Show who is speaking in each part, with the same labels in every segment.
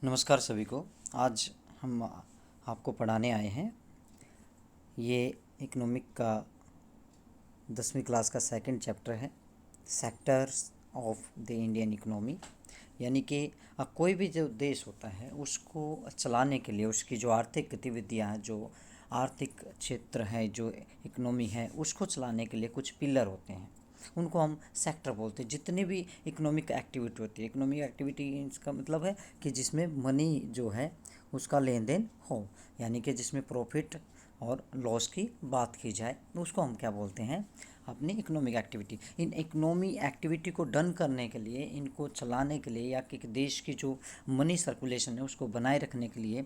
Speaker 1: नमस्कार सभी को। आज हम आपको पढ़ाने आए हैं ये इकोनॉमिक का 10वीं क्लास का सेकंड चैप्टर है, sectors of the Indian economy. यानी कि कोई भी जो देश होता है उसको चलाने के लिए उसकी जो आर्थिक गतिविधियां हैं, जो आर्थिक क्षेत्र है, जो इकोनॉमी है, उसको चलाने के लिए कुछ पिलर होते हैं, उनको हम सेक्टर बोलते हैं। जितनी भी इकोनॉमिक एक्टिविटी होती है, इकोनॉमिक एक्टिविटी इसका मतलब है कि जिसमें मनी जो है उसका लेन देन हो, यानी कि जिसमें प्रॉफिट और लॉस की बात की जाए तो उसको हम क्या बोलते हैं, अपनी economic activity. In economy activity को डन करने के लिए, इनको चलाने के लिए, या कि देश की जो मनी सर्कुलेशन है उसको बनाए रखने के लिए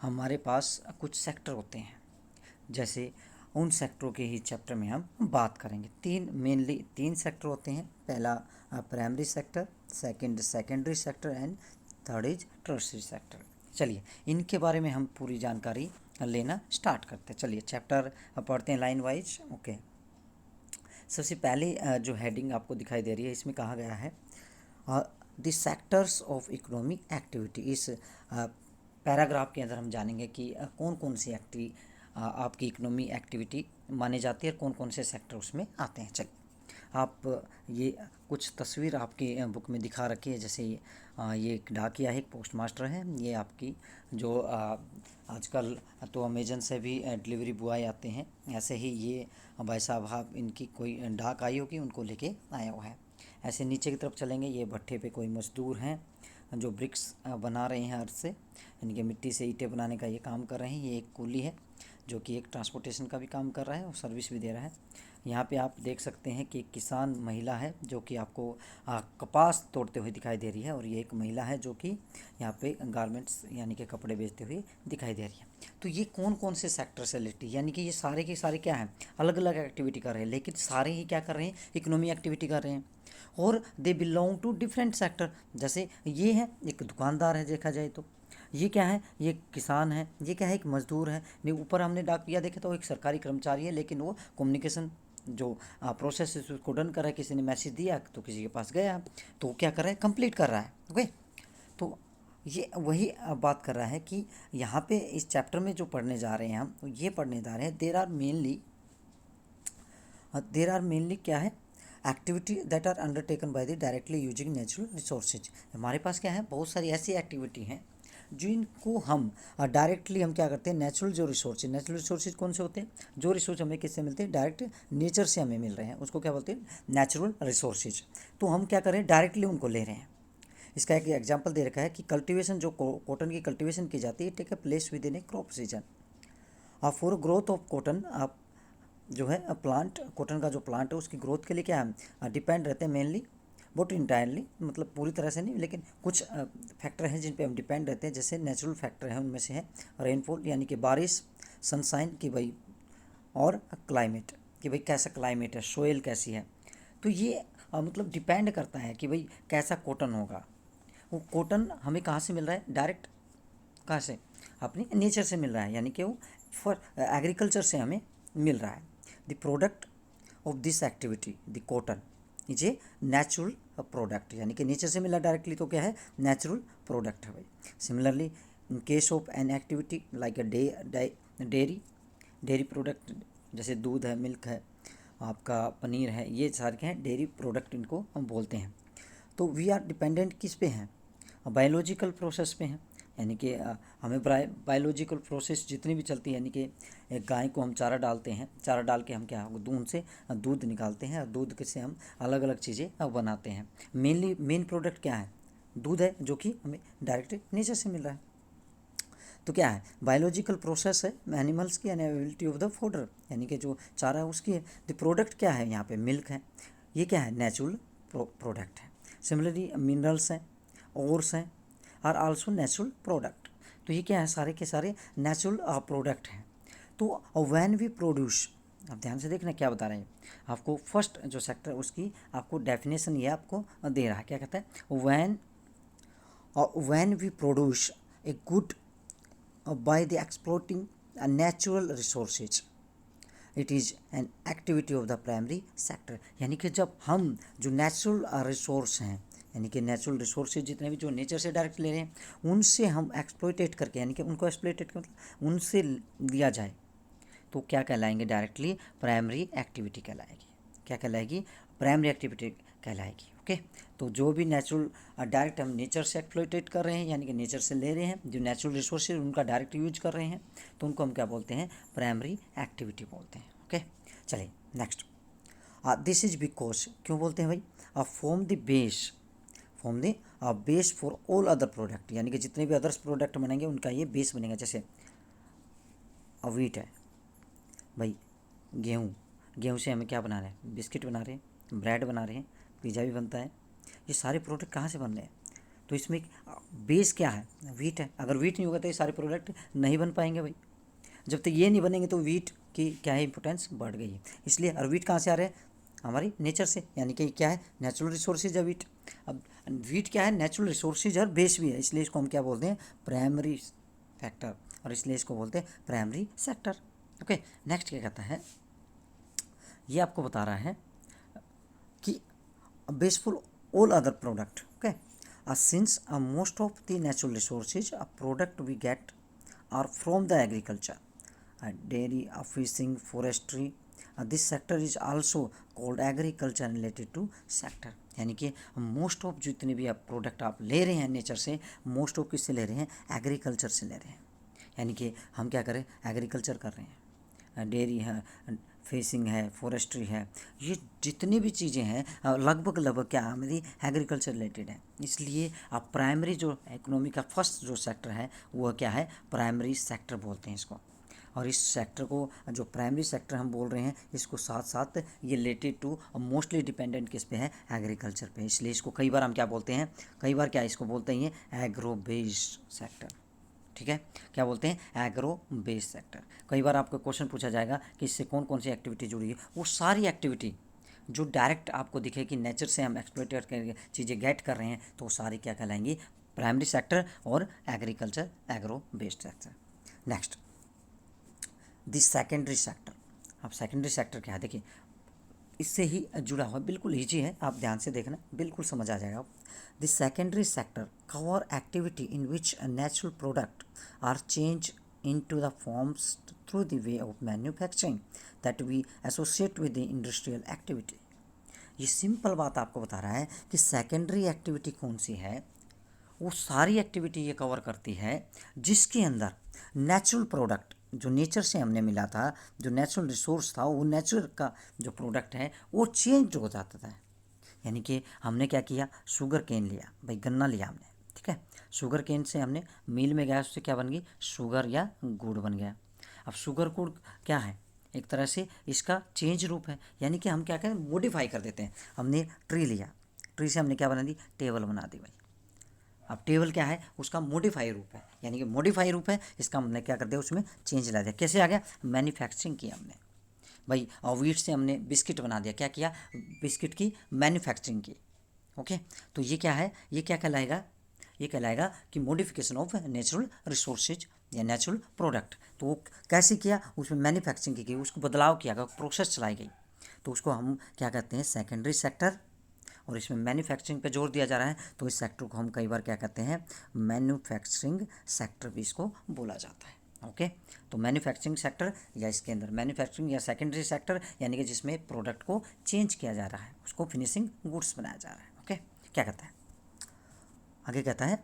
Speaker 1: हमारे पास कुछ सेक्टर होते हैं। जैसे उन सेक्टरों के ही चैप्टर में हम बात करेंगे। मेनली तीन सेक्टर होते हैं। पहला primary sector, second secondary sector and third is tertiary sector. चलिए इनके बारे में हम पूरी जानकारी लेना स्टार्ट करते हैं। चलिए चैप्टर पढ़ते हैं लाइन वाइज। ओके, सबसे पहले जो हेडिंग आपको दिखाई दे रही है इसमें कहा गया है the sectors of economic activity. इस पैराग्राफ के अंदर हम जानेंगे कि कौन कौन सी आपकी इकोनॉमी एक्टिविटी मानी जाती है, कौन कौन से सेक्टर उसमें आते हैं। चलिए आप ये कुछ तस्वीर आपकी बुक में दिखा रखी है। जैसे ये एक डाकिया है, एक पोस्ट मास्टर है। ये आपकी जो आजकल तो अमेजन से भी डिलीवरी बॉय आते हैं, ऐसे ही ये भाई साहब आप इनकी कोई डाक आई होगी, उनको लेके आया हुआ है। ऐसे नीचे की तरफ चलेंगे, ये भट्ठे पे कोई मजदूर हैं जो ब्रिक्स बना रहे हैं अर्थ से, इनके मिट्टी से ईंटें बनाने का ये काम कर रहे हैं। ये एक कूली है जो कि एक ट्रांसपोर्टेशन का भी काम कर रहा है और सर्विस भी दे रहा है। यहाँ पे आप देख सकते हैं कि एक किसान महिला है जो कि आपको कपास तोड़ते हुए दिखाई दे रही है, और ये एक महिला है जो कि यहाँ पे गारमेंट्स यानी कि कपड़े बेचते हुए दिखाई दे रही है। तो ये कौन कौन से सेक्टर से रिलेटेड, यानी कि ये सारे के सारे क्या हैं, अलग अलग एक्टिविटी कर रहे हैं, लेकिन सारे ही क्या कर रहे हैं, इकोनॉमी एक्टिविटी कर रहे हैं, और they belong to different sector. जैसे ये है एक दुकानदार है, देखा जाए तो ये क्या है, ये किसान है, ये क्या है, एक मजदूर है। नहीं, ऊपर हमने डाकिया देखे तो एक सरकारी कर्मचारी है, लेकिन वो कम्युनिकेशन जो प्रोसेस है उसको डन कर रहा है। किसी ने मैसेज दिया तो किसी के पास गया तो वो क्या कर रहा है, कंप्लीट कर रहा है। ओके, तो ये वही बात कर रहा है कि यहाँ पे इस चैप्टर में जो पढ़ने जा रहे हैं हम, तो ये पढ़ने जा रहे हैं देर आर मेनली क्या है, activity that are undertaken by the directly using natural resources. हमारे पास क्या है, बहुत सारी ऐसी एक्टिविटी हैं जिनको हम डायरेक्टली हम क्या करते हैं, नेचुरल रिसोर्सेज कौन से होते हैं, जो रिसोर्स हमें किससे मिलते हैं, डायरेक्ट नेचर से हमें मिल रहे हैं, उसको क्या बोलते हैं, नेचुरल रिसोर्सेज। तो हम क्या करें, डायरेक्टली उनको ले रहे हैं। इसका एक एग्जांपल दे रखा है कि कल्टीवेशन, जो कॉटन की कल्टीवेशन की जाती है, take a place within a crop season. For growth of cotton, आप जो है प्लांट, कॉटन का जो प्लांट है उसकी ग्रोथ के लिए क्या है, डिपेंड रहते हैं मेनली, बट इंटायरली, मतलब पूरी तरह से नहीं, लेकिन कुछ फैक्टर हैं जिन पे हम डिपेंड रहते हैं। जैसे नेचुरल फैक्टर है, उनमें से है रेनफॉल यानी कि बारिश, सनसाइन की भाई, और क्लाइमेट कि भाई कैसा क्लाइमेट है, सोयल कैसी है। तो ये मतलब डिपेंड करता है कि भाई कैसा कॉटन होगा। वो कॉटन हमें कहाँ से मिल रहा है, डायरेक्ट कहाँ से, अपने नेचर से मिल रहा है, यानी कि वो फॉर एग्रीकल्चर से हमें मिल रहा है। The product of this activity, the cotton is a natural product, यानी कि नेचर से मिला डायरेक्टली, तो क्या है, नेचुरल प्रोडक्ट है भाई। Similarly in case of an activity like a dairy product, जैसे दूध है, मिल्क है, आपका पनीर है, ये सारे क्या हैं, डेयरी प्रोडक्ट इनको हम बोलते हैं। तो वी आर डिपेंडेंट किस पे हैं, बायोलॉजिकल प्रोसेस पे हैं, यानी कि हमें बायोलॉजिकल प्रोसेस जितनी भी चलती है, यानी कि एक गाय को हम चारा डालते हैं, चारा डाल के हम क्या, दूध से दूध निकालते हैं, और दूध से हम अलग अलग चीज़ें बनाते हैं। मेन प्रोडक्ट क्या है, दूध है, जो कि हमें डायरेक्ट नेचर से मिल रहा है। तो क्या है, बायोलॉजिकल प्रोसेस है एनिमल्स की, अवेलेबिलिटी ऑफ द फूडर, यानी कि जो चारा है उसकी है। द प्रोडक्ट क्या है, यहाँ पे मिल्क है, ये क्या है, नेचुरल प्रोडक्ट है। सिमिलरली मिनरल्स हैं, ओर्स हैं, आर आल्सो नेचुरल प्रोडक्ट। तो ये क्या है, सारे के सारे नेचुरल प्रोडक्ट हैं। तो व्हेन वी प्रोड्यूस, आप ध्यान से देखना क्या बता रहे हैं आपको, फर्स्ट जो सेक्टर उसकी आपको डेफिनेशन ये आपको दे रहा है, क्या कहता है, when we produce a good by the exploiting natural resources, it is an activity of the primary sector. यानी कि जब हम जो नेचुरल रिसोर्स हैं, यानी कि नेचुरल रिसोर्सेज जितने भी जो नेचर से डायरेक्ट ले रहे हैं उनसे हम एक्सप्लॉइटेट करके, यानी कि उनको एक्सप्लॉइटेट कर मतलब उनसे लिया जाए तो क्या कहलाएंगे, डायरेक्टली प्राइमरी एक्टिविटी कहलाएगी। क्या कहलाएगी, प्राइमरी एक्टिविटी कहलाएगी। ओके, तो जो भी नेचुरल डायरेक्ट हम नेचर से एक्सप्लॉइटेट कर रहे हैं, यानी कि नेचर से ले रहे हैं, जो नेचुरल रिसोर्सेज उनका डायरेक्ट यूज कर रहे हैं, तो उनको हम क्या बोलते हैं, प्राइमरी एक्टिविटी बोलते हैं। ओके, चलिए नेक्स्ट। दिस इज बिकॉज, क्यों बोलते हैं भाई, form the base for all other product, यानी कि जितने भी अदर्स प्रोडक्ट बनेंगे उनका ये बेस बनेगा। जैसे व्हीट है भाई, गेहूँ से हमें क्या बना रहे हैं, बिस्किट बना रहे हैं, ब्रेड बना रहे हैं, पिज़्ज़ा भी बनता है। ये सारे प्रोडक्ट कहाँ से बन रहे हैं, तो इसमें बेस क्या है, व्हीट है। अगर व्हीट नहीं होगा तो ये सारे प्रोडक्ट नहीं बन पाएंगे भाई। जब तक ये नहीं बनेंगे तो व्हीट की क्या है, इंपॉर्टेंस बढ़ गई है। इसलिए और व्हीट कहाँ से आ रहे हैं, हमारी नेचर से, यानी कि क्या है, नेचुरल रिसोर्सेज है व्हीट। अब व्हीट क्या है, नेचुरल रिसोर्सेज और बेस भी है, इसलिए इसको हम क्या बोलते हैं, प्राइमरी फैक्टर, और इसलिए इसको बोलते हैं प्राइमरी सेक्टर। ओके, नेक्स्ट क्या कहता है, ये आपको बता रहा है कि base for all other product. Okay, since most of the natural resources product we get are from the agriculture, dairy, fishing, forestry, this sector is also called agriculture related to sector. यानी कि most of जितने भी आप product आप ले रहे हैं nature से, मोस्ट ऑफ किससे ले रहे हैं, एग्रीकल्चर से ले रहे हैं। यानी कि हम क्या करें, एग्रीकल्चर कर रहे हैं, डेयरी है, फिशिंग है, फॉरेस्ट्री है, ये जितनी भी चीज़ें हैं लगभग क्या हमारी एग्रीकल्चर रिलेटेड है। इसलिए आप प्राइमरी जो इकोनॉमी का फर्स्ट जो सेक्टर है वो क्या है, प्राइमरी सेक्टर बोलते हैं इसको। और इस सेक्टर को जो प्राइमरी सेक्टर हम बोल रहे हैं, इसको साथ साथ ये रिलेटेड टू मोस्टली डिपेंडेंट किस पे है, एग्रीकल्चर पे। इसलिए इसको कई बार हम क्या बोलते हैं, कई बार क्या इसको बोलते हैं, ये एग्रो बेस्ड सेक्टर। ठीक है, क्या बोलते हैं, एग्रो बेस्ड सेक्टर। कई बार आपको क्वेश्चन पूछा जाएगा कि इससे कौन कौन सी एक्टिविटी जुड़ी है, वो सारी एक्टिविटी जो डायरेक्ट आपको दिखे कि नेचर से हम एक्सप्लॉइट करके चीज़ें गेट कर रहे हैं, तो वो सारी क्या कहलाएंगी, प्राइमरी सेक्टर और agriculture agro based sector. Next, this secondary sector. अब सेकेंडरी सेक्टर क्या है, देखिए इससे ही जुड़ा हुआ, बिल्कुल ईजी है, आप ध्यान से देखना, बिल्कुल समझ आ जाएगा। The secondary sector cover activity in which natural product are change into the forms through the way of manufacturing that we associate with the industrial activity। ये सिंपल बात आपको बता रहा है कि सेकेंडरी एक्टिविटी कौन सी है, वो सारी एक्टिविटी ये कवर करती है जिसके अंदर नेचुरल प्रोडक्ट जो नेचर से हमने मिला था, जो नेचुरल रिसोर्स था, वो नेचुरल का जो प्रोडक्ट है वो चेंज हो जाता था। यानी कि हमने क्या किया, शुगर केन लिया भाई, गन्ना लिया हमने, ठीक है, शुगर केन से हमने मिल में गया, उससे क्या बन गई, शुगर या गुड़ बन गया। अब शुगर गुड़ क्या है, एक तरह से इसका चेंज रूप है, यानी कि हम क्या करें, मॉडिफाई कर देते हैं। हमने ट्री लिया, ट्री से हमने क्या बना दी, टेबल बना दी भाई। अब टेबल क्या है, उसका मॉडिफाई रूप है, यानी कि मॉडिफाई रूप है, इसका हमने क्या कर दिया, उसमें चेंज ला दिया। कैसे आ गया, मैन्युफैक्चरिंग की हमने भाई, और व्हीट से हमने बिस्किट बना दिया, क्या किया, बिस्किट की मैन्युफैक्चरिंग की। ओके, तो ये क्या है, ये क्या कहलाएगा, ये कहलाएगा कि मॉडिफिकेशन ऑफ नेचुरल रिसोर्सेज या नेचुरल प्रोडक्ट। तो वो कैसे किया, उसमें मैन्युफैक्चरिंग की गई, उसको बदलाव किया गया, प्रोसेस चलाई गई, तो उसको हम क्या कहते हैं, सेकेंडरी सेक्टर। और इसमें मैन्युफैक्चरिंग पे जोर दिया जा रहा है, तो इस सेक्टर को हम कई बार क्या कहते हैं, मैन्युफैक्चरिंग सेक्टर भी इसको बोला जाता है। ओके, तो मैन्युफैक्चरिंग सेक्टर या इसके अंदर मैन्युफैक्चरिंग या सेकेंडरी सेक्टर, यानी कि जिसमें प्रोडक्ट को चेंज किया जा रहा है, उसको फिनिशिंग गुड्स बनाया जा रहा है। ओके, क्या कहता है, आगे कहता है,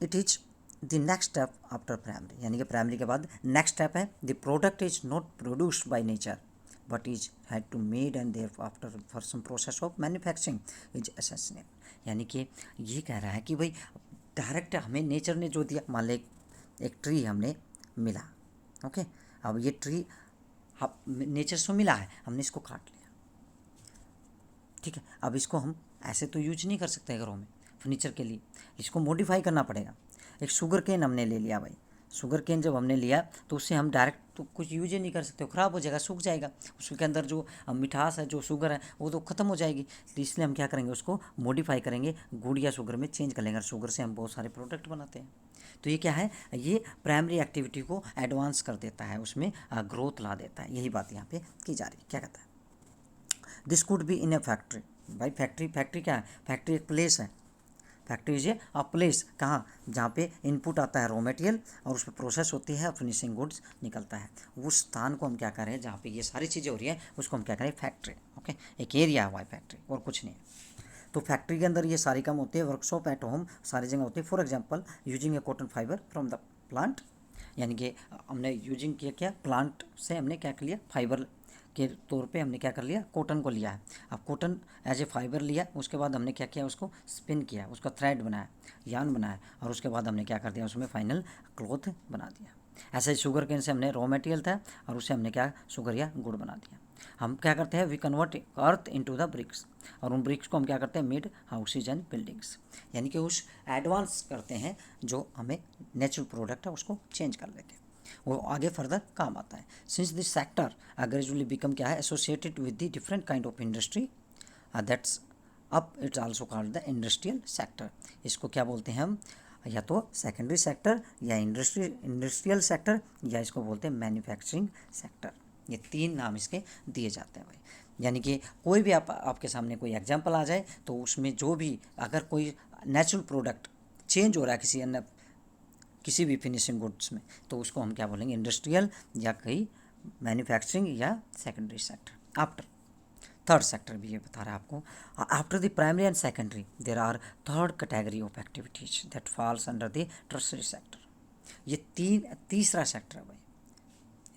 Speaker 1: it is the next step after primary, यानी कि प्राइमरी के बाद नेक्स्ट स्टेप है, the product is not produced by nature but is had to made and thereafter for some process of manufacturing is essential. यानी कि ये कह रहा है कि भाई डायरेक्ट हमें नेचर ने जो दिया, मान लें एक ट्री हमने मिला, ओके, अब ये ट्री नेचर से मिला है, हमने इसको काट लिया, ठीक है, अब इसको हम ऐसे तो यूज नहीं कर सकते घरों में फर्नीचर के लिए, इसको मॉडिफाई करना पड़ेगा। एक शुगर केन हमने ले लिया भाई, शुगर केन जब हमने लिया तो उससे हम डायरेक्ट तो कुछ यूज ही नहीं कर सकते, ख़राब हो जाएगा, सूख जाएगा, उसके अंदर जो मिठास है, जो शुगर है, वो तो ख़त्म हो जाएगी। तो इसलिए हम क्या करेंगे, उसको मॉडिफाई करेंगे, गुड़ या शुगर में चेंज कर लेंगे। और शुगर से हम बहुत सारे प्रोडक्ट बनाते हैं। तो ये क्या है, ये प्राइमरी एक्टिविटी को एडवांस कर देता है, उसमें ग्रोथ ला देता है। यही बात यहाँ पे की जा रही है। क्या कहता है, this could be in A factory, भाई फैक्ट्री, फैक्ट्री क्या है? फैक्ट्री एक प्लेस है। फैक्ट्री इज अ प्लेस, कहाँ? जहाँ पे इनपुट आता है रॉ मटेरियल और उस पर प्रोसेस होती है और फिनिशिंग गुड्स निकलता है। उस स्थान को हम क्या करें जहाँ पे ये सारी चीज़ें हो रही हैं उसको हम क्या करें? फैक्ट्री। ओके, एक एरिया हुआ है फैक्ट्री और कुछ नहीं है। तो फैक्ट्री के अंदर ये सारी काम होती है। वर्कशॉप एट होम सारी जगह होती है। For example using A cotton fibre from the plant, यानी कि हमने यूजिंग किया, क्या प्लांट से हमने क्या कर लिया? फाइबर के तौर पे हमने क्या कर लिया? कॉटन को लिया है। अब कॉटन एज ए फाइबर लिया, उसके बाद हमने क्या किया? उसको स्पिन किया, उसका थ्रेड बनाया, यान बनाया, और उसके बाद हमने क्या कर दिया? उसमें फाइनल क्लॉथ बना दिया। ऐसे ही शुगर केन से हमने रॉ मटेरियल था और उससे हमने क्या? शुगर या गुड़ बना दिया। हम क्या करते हैं? We convert earth into the bricks, और उन ब्रिक्स को हम क्या करते हैं? मेड हाउसेज एंड बिल्डिंग्स, यानी कि उस एडवांस करते हैं जो हमें नेचुरल प्रोडक्ट है उसको चेंज कर लेते हैं, वो आगे फर्दर काम आता है। Since this sector gradually become क्या है? Associated with the different kind of industry, that's up it's also called the industrial sector. इसको क्या बोलते हैं हम? या तो सेकेंडरी सेक्टर, या इंडस्ट्रियल सेक्टर, या इसको बोलते हैं मैन्युफैक्चरिंग सेक्टर। ये तीन नाम इसके दिए जाते हैं भाई। यानी कि कोई भी आपके सामने कोई एग्जांपल आ जाए तो उसमें जो भी अगर कोई नेचुरल प्रोडक्ट चेंज हो रहा है किसी भी फिनिशिंग गुड्स में, तो उसको हम क्या बोलेंगे? इंडस्ट्रियल, या कहीं मैन्युफैक्चरिंग, या secondary sector. After third sector भी ये बता रहा है आपको। After the primary and secondary there are third category of activities that falls under the tertiary sector. ये तीसरा सेक्टर है भाई।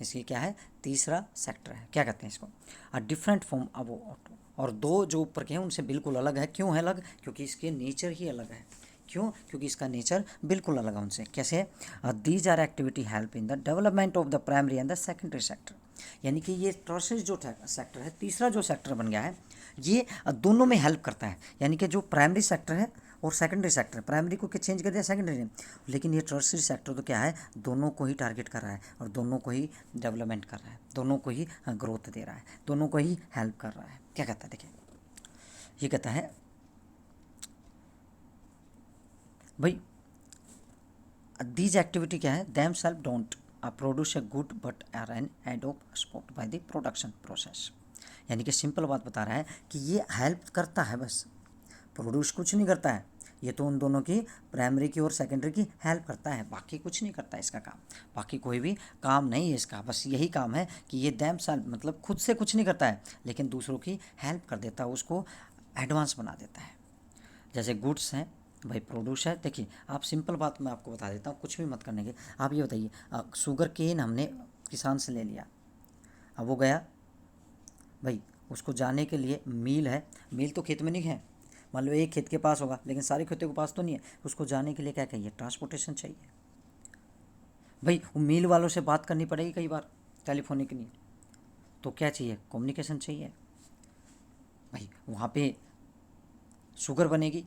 Speaker 1: इसकी क्या है? तीसरा सेक्टर है। क्या कहते हैं इसको? अ डिफरेंट फ्रॉम अब, और दो जो ऊपर के हैं उनसे बिल्कुल अलग है। क्यों है अलग? क्योंकि इसके नेचर ही अलग है। क्यों? क्योंकि इसका नेचर बिल्कुल अलग है उनसे। कैसे? These are activity help in the development of the primary and the secondary sector. यानी कि ये टर्शरी जो सेक्टर है, तीसरा जो सेक्टर बन गया है, ये दोनों में हेल्प करता है। यानी कि जो प्राइमरी सेक्टर है और सेकेंडरी सेक्टर, प्राइमरी को क्या चेंज कर दिया? सेकेंडरी ने। लेकिन ये टर्शरी सेक्टर तो क्या है? दोनों को ही टारगेट कर रहा है और दोनों को ही डेवलपमेंट कर रहा है, दोनों को ही ग्रोथ दे रहा है, दोनों को ही हेल्प कर रहा है। क्या कहता है? देखिए, ये कहता है भाई दीज एक्टिविटी क्या है? Themselves don't produce a good but are an aid of spot by the production process. यानी कि सिंपल बात बता रहा है कि ये हेल्प करता है, बस प्रोड्यूस कुछ नहीं करता है। ये तो उन दोनों की, प्राइमरी की और सेकेंडरी की, हेल्प करता है, बाकी कुछ नहीं करता है इसका काम। बाकी कोई भी काम नहीं है इसका, बस यही काम है कि ये दैम सेल्फ मतलब खुद से कुछ नहीं करता है, लेकिन दूसरों की हेल्प कर देता है, उसको एडवांस बना देता है। जैसे गुड्स हैं भाई, प्रोड्यूस है। देखिए आप सिंपल बात मैं आपको बता देता हूँ, कुछ भी मत करने के। आप ये बताइए, शुगर केन हमने किसान से ले लिया, अब वो गया भाई, उसको जाने के लिए मील है। मील तो खेत में नहीं है, मान लो एक खेत के पास होगा, लेकिन सारे खेतों के पास तो नहीं है। उसको जाने के लिए क्या चाहिए? ट्रांसपोर्टेशन चाहिए भाई। वो मील वालों से बात करनी पड़ेगी कई बार, टेलीफोनिक नहीं, तो क्या चाहिए? कम्युनिकेशन चाहिए भाई। वहाँ पे शुगर बनेगी,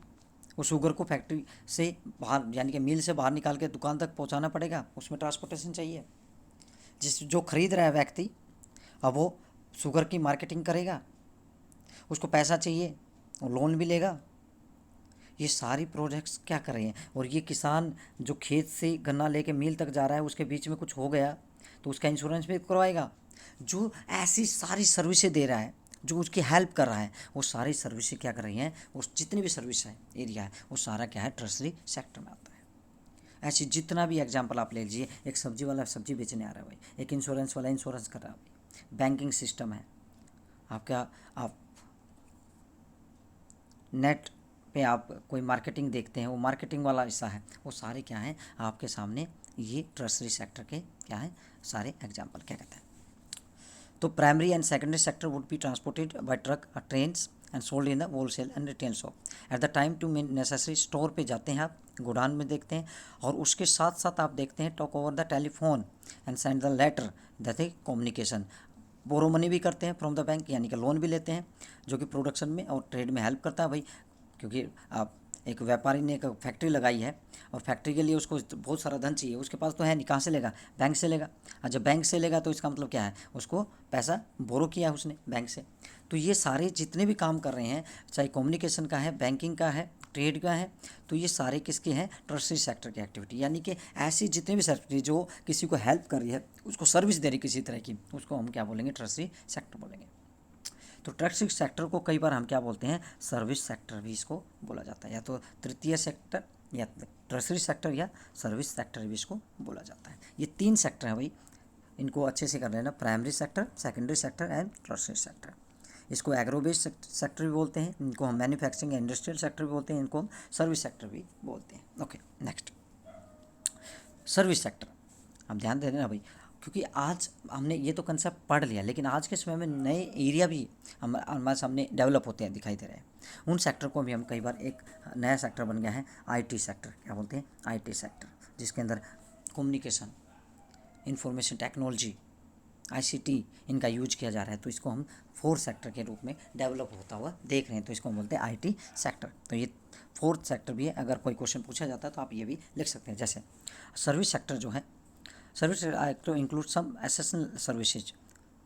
Speaker 1: वो शुगर को फैक्ट्री से बाहर, यानी कि मिल से बाहर निकाल के दुकान तक पहुंचाना पड़ेगा, उसमें ट्रांसपोर्टेशन चाहिए। जो खरीद रहा है व्यक्ति, अब वो शुगर की मार्केटिंग करेगा, उसको पैसा चाहिए, वो लोन भी लेगा। ये सारी प्रोजेक्ट्स क्या कर रहे हैं? और ये किसान जो खेत से गन्ना लेके मिल तक जा रहा है, उसके बीच में कुछ हो गया तो उसका इंश्योरेंस भी करवाएगा। जो ऐसी सारी सर्विसेज दे रहा है, जो उसकी हेल्प कर रहा है, वो सारी सर्विसेज क्या कर रही हैं? उस जितनी भी सर्विस है, एरिया है, वो सारा क्या है? टर्शरी सेक्टर में आता है। ऐसी जितना भी एग्जांपल आप ले लीजिए, एक सब्जी वाला सब्जी बेचने आ रहा है भाई, एक इंश्योरेंस वाला इंश्योरेंस कर रहा है भाई, बैंकिंग सिस्टम है आपका, आप नेट पे आप कोई मार्केटिंग देखते हैं, वो मार्केटिंग वाला हिस्सा है, वो सारे क्या हैं आपके सामने? ये टर्शरी सेक्टर के क्या है? सारे एग्जांपल। क्या कहते हैं? तो primary and secondary sector would be transported by truck trains and sold in the wholesale and retail shop at the time to mean necessary. Store पे जाते हैं आप, गोडाउन में देखते हैं, और उसके साथ साथ आप देखते हैं talk over the telephone and send the letter, that is communication. Borrow money भी करते हैं फ्रॉम द बैंक, यानी कि लोन भी लेते हैं, जो कि प्रोडक्शन में और ट्रेड में हेल्प करता है भाई। क्योंकि आप एक व्यापारी ने एक फैक्ट्री लगाई है और फैक्ट्री के लिए उसको बहुत सारा धन चाहिए, उसके पास तो है नहीं, कहाँ से लेगा? बैंक से लेगा। और जब बैंक से लेगा तो इसका मतलब क्या है? उसको पैसा बोरो किया उसने बैंक से। तो ये सारे जितने भी काम कर रहे हैं, चाहे कम्युनिकेशन का है, बैंकिंग का है, ट्रेड का है, तो ये सारे किसके हैं? टर्शरी सेक्टर की एक्टिविटी। यानी कि ऐसी जितनी भी सेक्टर जो किसी को हेल्प कर रही है, उसको सर्विस दे रही किसी तरह की, उसको हम क्या बोलेंगे? टर्शरी सेक्टर बोलेंगे। तो टर्शियरी सेक्टर को कई बार हम क्या बोलते हैं, सर्विस सेक्टर भी इसको बोला जाता है, या तो तृतीय सेक्टर या टर्शियरी सेक्टर या सर्विस सेक्टर भी इसको बोला जाता है। ये 3 सेक्टर हैं भाई, इनको अच्छे से कर लेना, primary sector, secondary sector and tertiary sector. इसको एग्रो बेस्ड सेक्टर भी बोलते हैं, इनको हम मैन्युफैक्चरिंग या इंडस्ट्रियल सेक्टर भी बोलते हैं, इनको हम सर्विस सेक्टर भी बोलते हैं। Okay, next service sector. आप ध्यान दे रहे हैं ना भाई, क्योंकि आज हमने ये तो कंसेप्ट पढ़ लिया, लेकिन आज के समय में नए एरिया भी हमारे सामने डेवलप होते हैं, दिखाई दे रहे हैं। उन सेक्टर को भी हम कई बार, एक नया सेक्टर बन गया है आईटी सेक्टर, क्या बोलते हैं, आईटी सेक्टर, जिसके अंदर कम्युनिकेशन, इंफॉर्मेशन टेक्नोलॉजी, आईसीटी इनका यूज किया जा रहा है। तो इसको हम 4th सेक्टर के रूप में डेवलप होता हुआ देख रहे हैं, तो इसको हम बोलते हैं आईटी सेक्टर। तो ये 4th सेक्टर भी है, अगर कोई क्वेश्चन पूछा जाता है तो आप ये भी लिख सकते हैं। जैसे सर्विस सेक्टर जो है, service sector include some essential services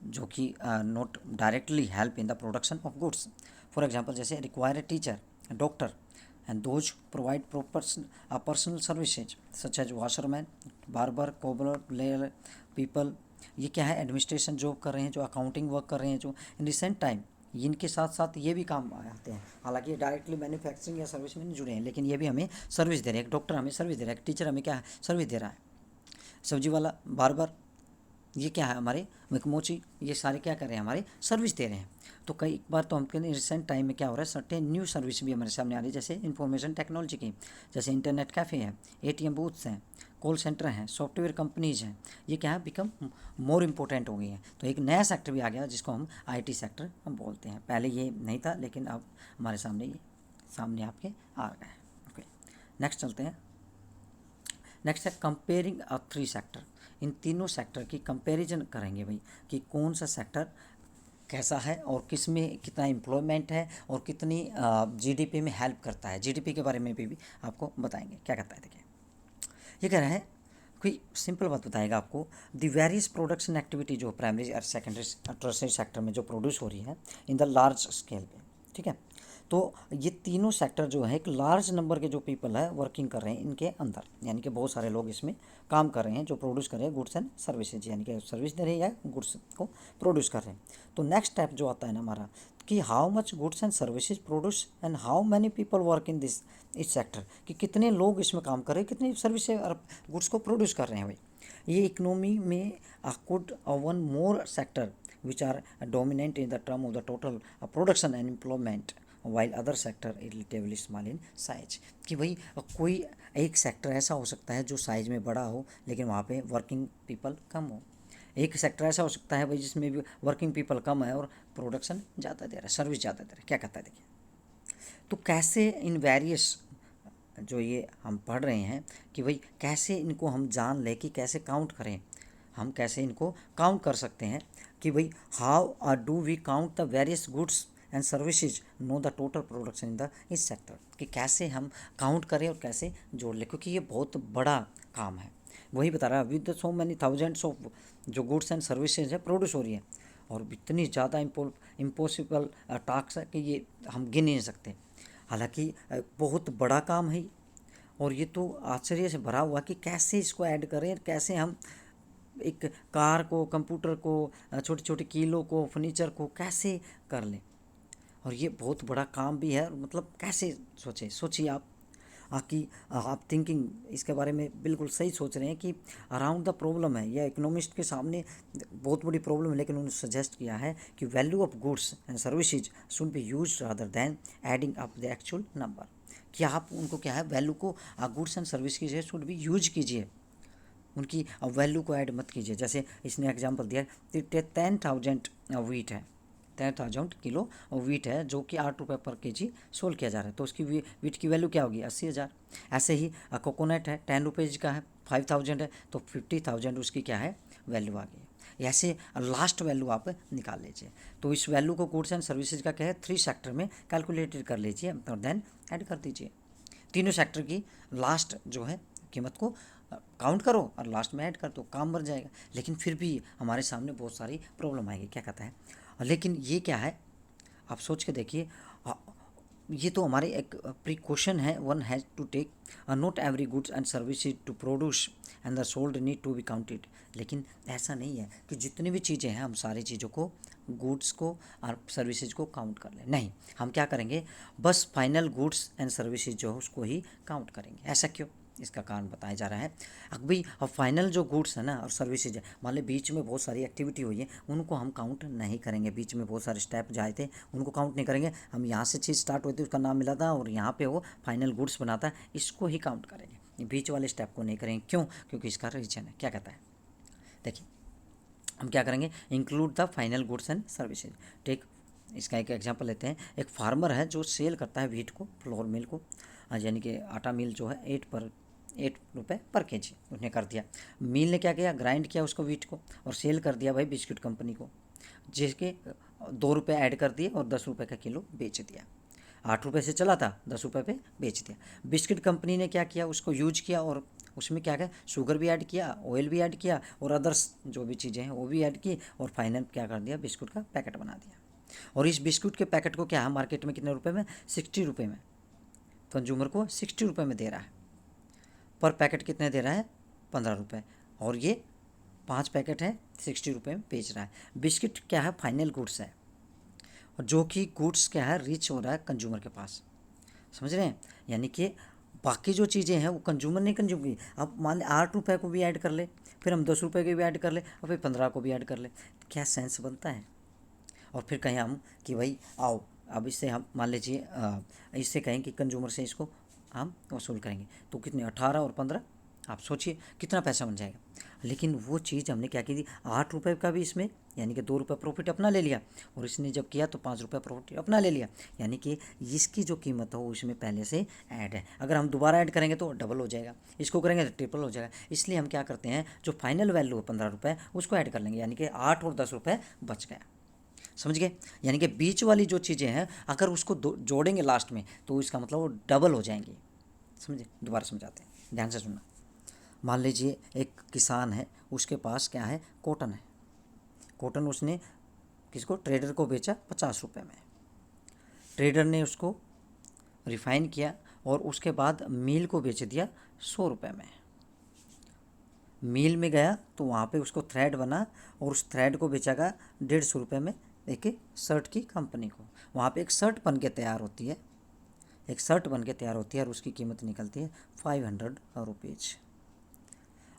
Speaker 1: जो कि not directly help in the production of goods. For example, जैसे require a teacher, doctor and those provide personal services such as washerman, barber, cobbler, lawyer people. ये क्या है, administration job कर रहे हैं, जो अकाउंटिंग वर्क कर रहे हैं, जो इन रिसेंट टाइम इनके साथ साथ ये भी काम आते हैं। हालांकि ये डायरेक्टली मैन्युफैक्चरिंग या सर्विस में नहीं जुड़े हैं, लेकिन ये भी हमें सर्विस दे रहे हैं। एक डॉक्टर हमें सर्विस दे रहा है, एक टीचर हमें क्या है, सर्विस दे रहा है। सब्जी वाला, बार्बर, ये क्या है, हमारे मकमोची, ये सारे क्या कर रहे हैं, हमारे सर्विस दे रहे हैं। तो कई बार तो हम रिसेंट टाइम में क्या हो रहा है, सर्टेन न्यू सर्विस भी हमारे सामने आ रही है, जैसे इंफॉर्मेशन टेक्नोलॉजी की, जैसे इंटरनेट कैफ़े है, एटीएम बूथ्स हैं, कॉल सेंटर हैं, सॉफ्टवेयर कंपनीज हैं। ये क्या है, बिकम मोर इम्पोर्टेंट हो गई हैं। तो एक नया सेक्टर भी आ गया जिसको हम आईटी सेक्टर हम बोलते हैं। पहले ये नहीं था, लेकिन अब हमारे सामने ये सामने आपके आ गए हैं। ओके, नेक्स्ट चलते हैं। नेक्स्ट है कंपेयरिंग 3 सेक्टर। इन तीनों सेक्टर की कंपैरिजन करेंगे भाई, कि कौन सा सेक्टर कैसा है और किस में कितना एम्प्लॉयमेंट है और कितनी जीडीपी में हेल्प करता है। जीडीपी के बारे में भी आपको बताएंगे क्या करता है। देखिए, ये कह रहा है, कोई सिंपल बात बताएगा आपको, द वेरियस प्रोडक्शन एक्टिविटी जो प्राइमरी और सेकेंडरी टर्शियरी सेक्टर में जो प्रोड्यूस हो रही है इन द लार्ज स्केल पे, ठीक है। तो ये तीनों सेक्टर जो है, एक लार्ज नंबर के जो पीपल है वर्किंग कर रहे हैं इनके अंदर, यानी कि बहुत सारे लोग इसमें काम कर रहे हैं, जो प्रोड्यूस कर रहे हैं गुड्स एंड सर्विसेज, यानी कि सर्विस दे रहे हैं या गुड्स को प्रोड्यूस कर रहे हैं। तो नेक्स्ट स्टेप जो आता है ना हमारा, कि how much goods and services produce and how many people work in this इस सेक्टर, कि कितने लोग इसमें काम कर रहे हैं, कितनी सर्विसेज और गुड्स को प्रोड्यूस कर रहे हैं भाई। ये इकोनॉमी में could one more sector which are dominant in the term of the total production and employment while other sector relatively small in size. कि भाई कोई एक सेक्टर ऐसा हो सकता है जो साइज में बड़ा हो, लेकिन वहाँ पे वर्किंग पीपल कम हो। एक सेक्टर ऐसा हो सकता है भाई जिसमें भी वर्किंग पीपल कम है और प्रोडक्शन ज़्यादा दे रहा है, सर्विस ज़्यादा दे रहा है। क्या कहता है, देखिए, तो कैसे इन वेरियस जो ये हम पढ़ रहे हैं, कि भाई कैसे इनको हम जान लें, कि कैसे काउंट करें, हम कैसे इनको काउंट कर सकते हैं, कि भाई how do we count the various goods and services no the total production in the इस सेक्टर, कि कैसे हम काउंट करें और कैसे जोड़ लें, क्योंकि ये बहुत बड़ा काम है। वही बता रहा है, with so many thousands of जो गुड्स एंड सर्विसेज है प्रोड्यूस हो रही है, और इतनी ज़्यादा इम्पॉसिबल टास्क है कि ये हम गिन नहीं सकते। हालांकि बहुत बड़ा काम है, और ये तो आश्चर्य से भरा हुआ कि कैसे इसको ऐड करें, कैसे हम एक कार को, कंप्यूटर को, छोटी छोटी कीलों को, फर्नीचर को कैसे कर लें। और ये बहुत बड़ा काम भी है, मतलब कैसे सोचिए आप कि आप थिंकिंग इसके बारे में बिल्कुल सही सोच रहे हैं कि अराउंड द प्रॉब्लम है, या इकोनॉमिस्ट के सामने बहुत बड़ी प्रॉब्लम है, लेकिन उन्होंने सजेस्ट किया है कि value of goods and services should be use rather than adding up the actual number. कि आप उनको क्या है, वैल्यू को गुड्स एंड सर्विस की शुड बी यूज कीजिए, उनकी वैल्यू को ऐड मत कीजिए। जैसे इसने एग्जांपल दिया, 10,000 वीट है, 10,000 किलो वीट है, जो कि 8 रुपये पर केजी सोल्ड किया जा रहा है, तो उसकी वीट की वैल्यू क्या होगी, 80,000। ऐसे ही कोकोनट है, 10 रुपीज़ का है, 5,000 है, तो 50,000 उसकी क्या है, वैल्यू आ गई। ऐसे लास्ट वैल्यू आप निकाल लीजिए। तो इस वैल्यू को गुड्स एंड सर्विसेज का क्या है, 3 सेक्टर में कैलकुलेटेड कर लीजिए और देन ऐड कर दीजिए। तीनों सेक्टर की लास्ट जो है कीमत को काउंट करो और लास्ट में ऐड कर दो, काम बन जाएगा। लेकिन फिर भी हमारे सामने बहुत सारी प्रॉब्लम आएगी। क्या कहता है, लेकिन ये क्या है, आप सोच के देखिए, ये तो हमारे एक प्रिकॉशन है, one has to take. Not every goods and services to produce and the sold need to be counted. लेकिन ऐसा नहीं है कि जितनी भी चीज़ें हैं हम सारी चीज़ों को, गुड्स को और सर्विसेज को काउंट कर लें। नहीं, हम क्या करेंगे, बस फाइनल गुड्स एंड सर्विसेज जो है उसको ही काउंट करेंगे। ऐसा क्यों? इसका कारण बताया जा रहा है। अब भाई अब फाइनल जो गुड्स है ना और सर्विसेज है, मान ली बीच में बहुत सारी एक्टिविटी हुई है, उनको हम काउंट नहीं करेंगे। बीच में बहुत सारे स्टेप जाए थे, उनको काउंट नहीं करेंगे। हम यहाँ से चीज़ स्टार्ट होती है, उसका नाम मिला था और यहाँ पे वो फाइनल गुड्स बनाता है, इसको ही काउंट करेंगे। ये बीच वाले स्टेप को नहीं करेंगे। क्यों? क्योंकि इसका रीजन है। क्या कहता है, देखिए हम क्या करेंगे, include the final goods and services. ठीक, इसका एक एग्जांपल लेते हैं। एक फार्मर है जो सेल करता है व्हीट को, फ्लोर मिल को, यानी कि आटा मिल जो है 8 रुपये पर केजी उसने कर दिया। मिल ने क्या किया, ग्राइंड किया उसको व्हीट को और सेल कर दिया भाई बिस्किट कंपनी को, जिसके 2 रुपये ऐड कर दिए और 10 रुपये का किलो बेच दिया। 8 रुपये से चला था, 10 रुपये पे बेच दिया। बिस्किट कंपनी ने क्या किया, उसको यूज किया और उसमें क्या किया, शुगर भी ऐड किया, ऑयल भी ऐड किया और अदर्स जो भी चीज़ें हैं वो भी ऐड की और फाइनल क्या कर दिया, बिस्कुट का पैकेट बना दिया। और इस बिस्कुट के पैकेट को क्या है, मार्केट में कितने रुपए में, 60 रुपये में, कंज्यूमर को 60 रुपये में दे रहा है। पर पैकेट कितने दे रहा है, 15 रुपये। और ये 5 पैकेट है, 60 रुपये में बेच रहा है। बिस्किट क्या है, फाइनल गुड्स है, और जो कि गुड्स क्या है, रीच हो रहा है कंज्यूमर के पास। समझ रहे हैं? यानी कि बाकी जो चीज़ें हैं वो कंज्यूमर नहीं कंज्यूम की। अब मान लें 8 रुपये को भी ऐड कर ले, फिर हम 10 रुपये के भी ऐड कर ले और फिर 15 को भी ऐड कर ले, क्या सेंस बनता है? और फिर कहें हम कि भाई आओ अब इससे हम मान लीजिए इससे कहें कि कंज्यूमर से इसको हम वसूल करेंगे, तो कितने, 18 और 15, आप सोचिए कितना पैसा बन जाएगा। लेकिन वो चीज़ हमने क्या की थी, 8 रुपये का भी इसमें यानी कि 2 रुपये प्रॉफिट अपना ले लिया, और इसने जब किया तो 5 रुपये प्रॉफिट अपना ले लिया। यानी कि इसकी जो कीमत हो उसमें पहले से ऐड है। अगर हम दोबारा ऐड करेंगे तो डबल हो जाएगा, इसको करेंगे तो ट्रिपल हो जाएगा। इसलिए हम क्या करते हैं, जो फाइनल वैल्यू है 15 रुपये उसको ऐड कर लेंगे, यानी कि 8 और 10 रुपये बच गया। समझ गए? यानी कि बीच वाली जो चीज़ें हैं अगर उसको जोड़ेंगे लास्ट में तो इसका मतलब वो डबल हो जाएंगी। समझे? दोबारा समझाते हैं, ध्यान से सुनना। मान लीजिए एक किसान है, उसके पास क्या है, कॉटन है। कॉटन उसने किसको, ट्रेडर को बेचा 50 रुपये में। ट्रेडर ने उसको रिफाइन किया और उसके बाद मिल को बेच दिया 100 रुपये में। मिल में गया तो वहाँ पे उसको थ्रेड बना और उस थ्रेड को बेचा गया 150 रुपये में एक शर्ट की कंपनी को। वहाँ पे एक शर्ट बन के तैयार होती है, एक शर्ट बन के तैयार होती है और उसकी कीमत निकलती है 500 रुपीज़।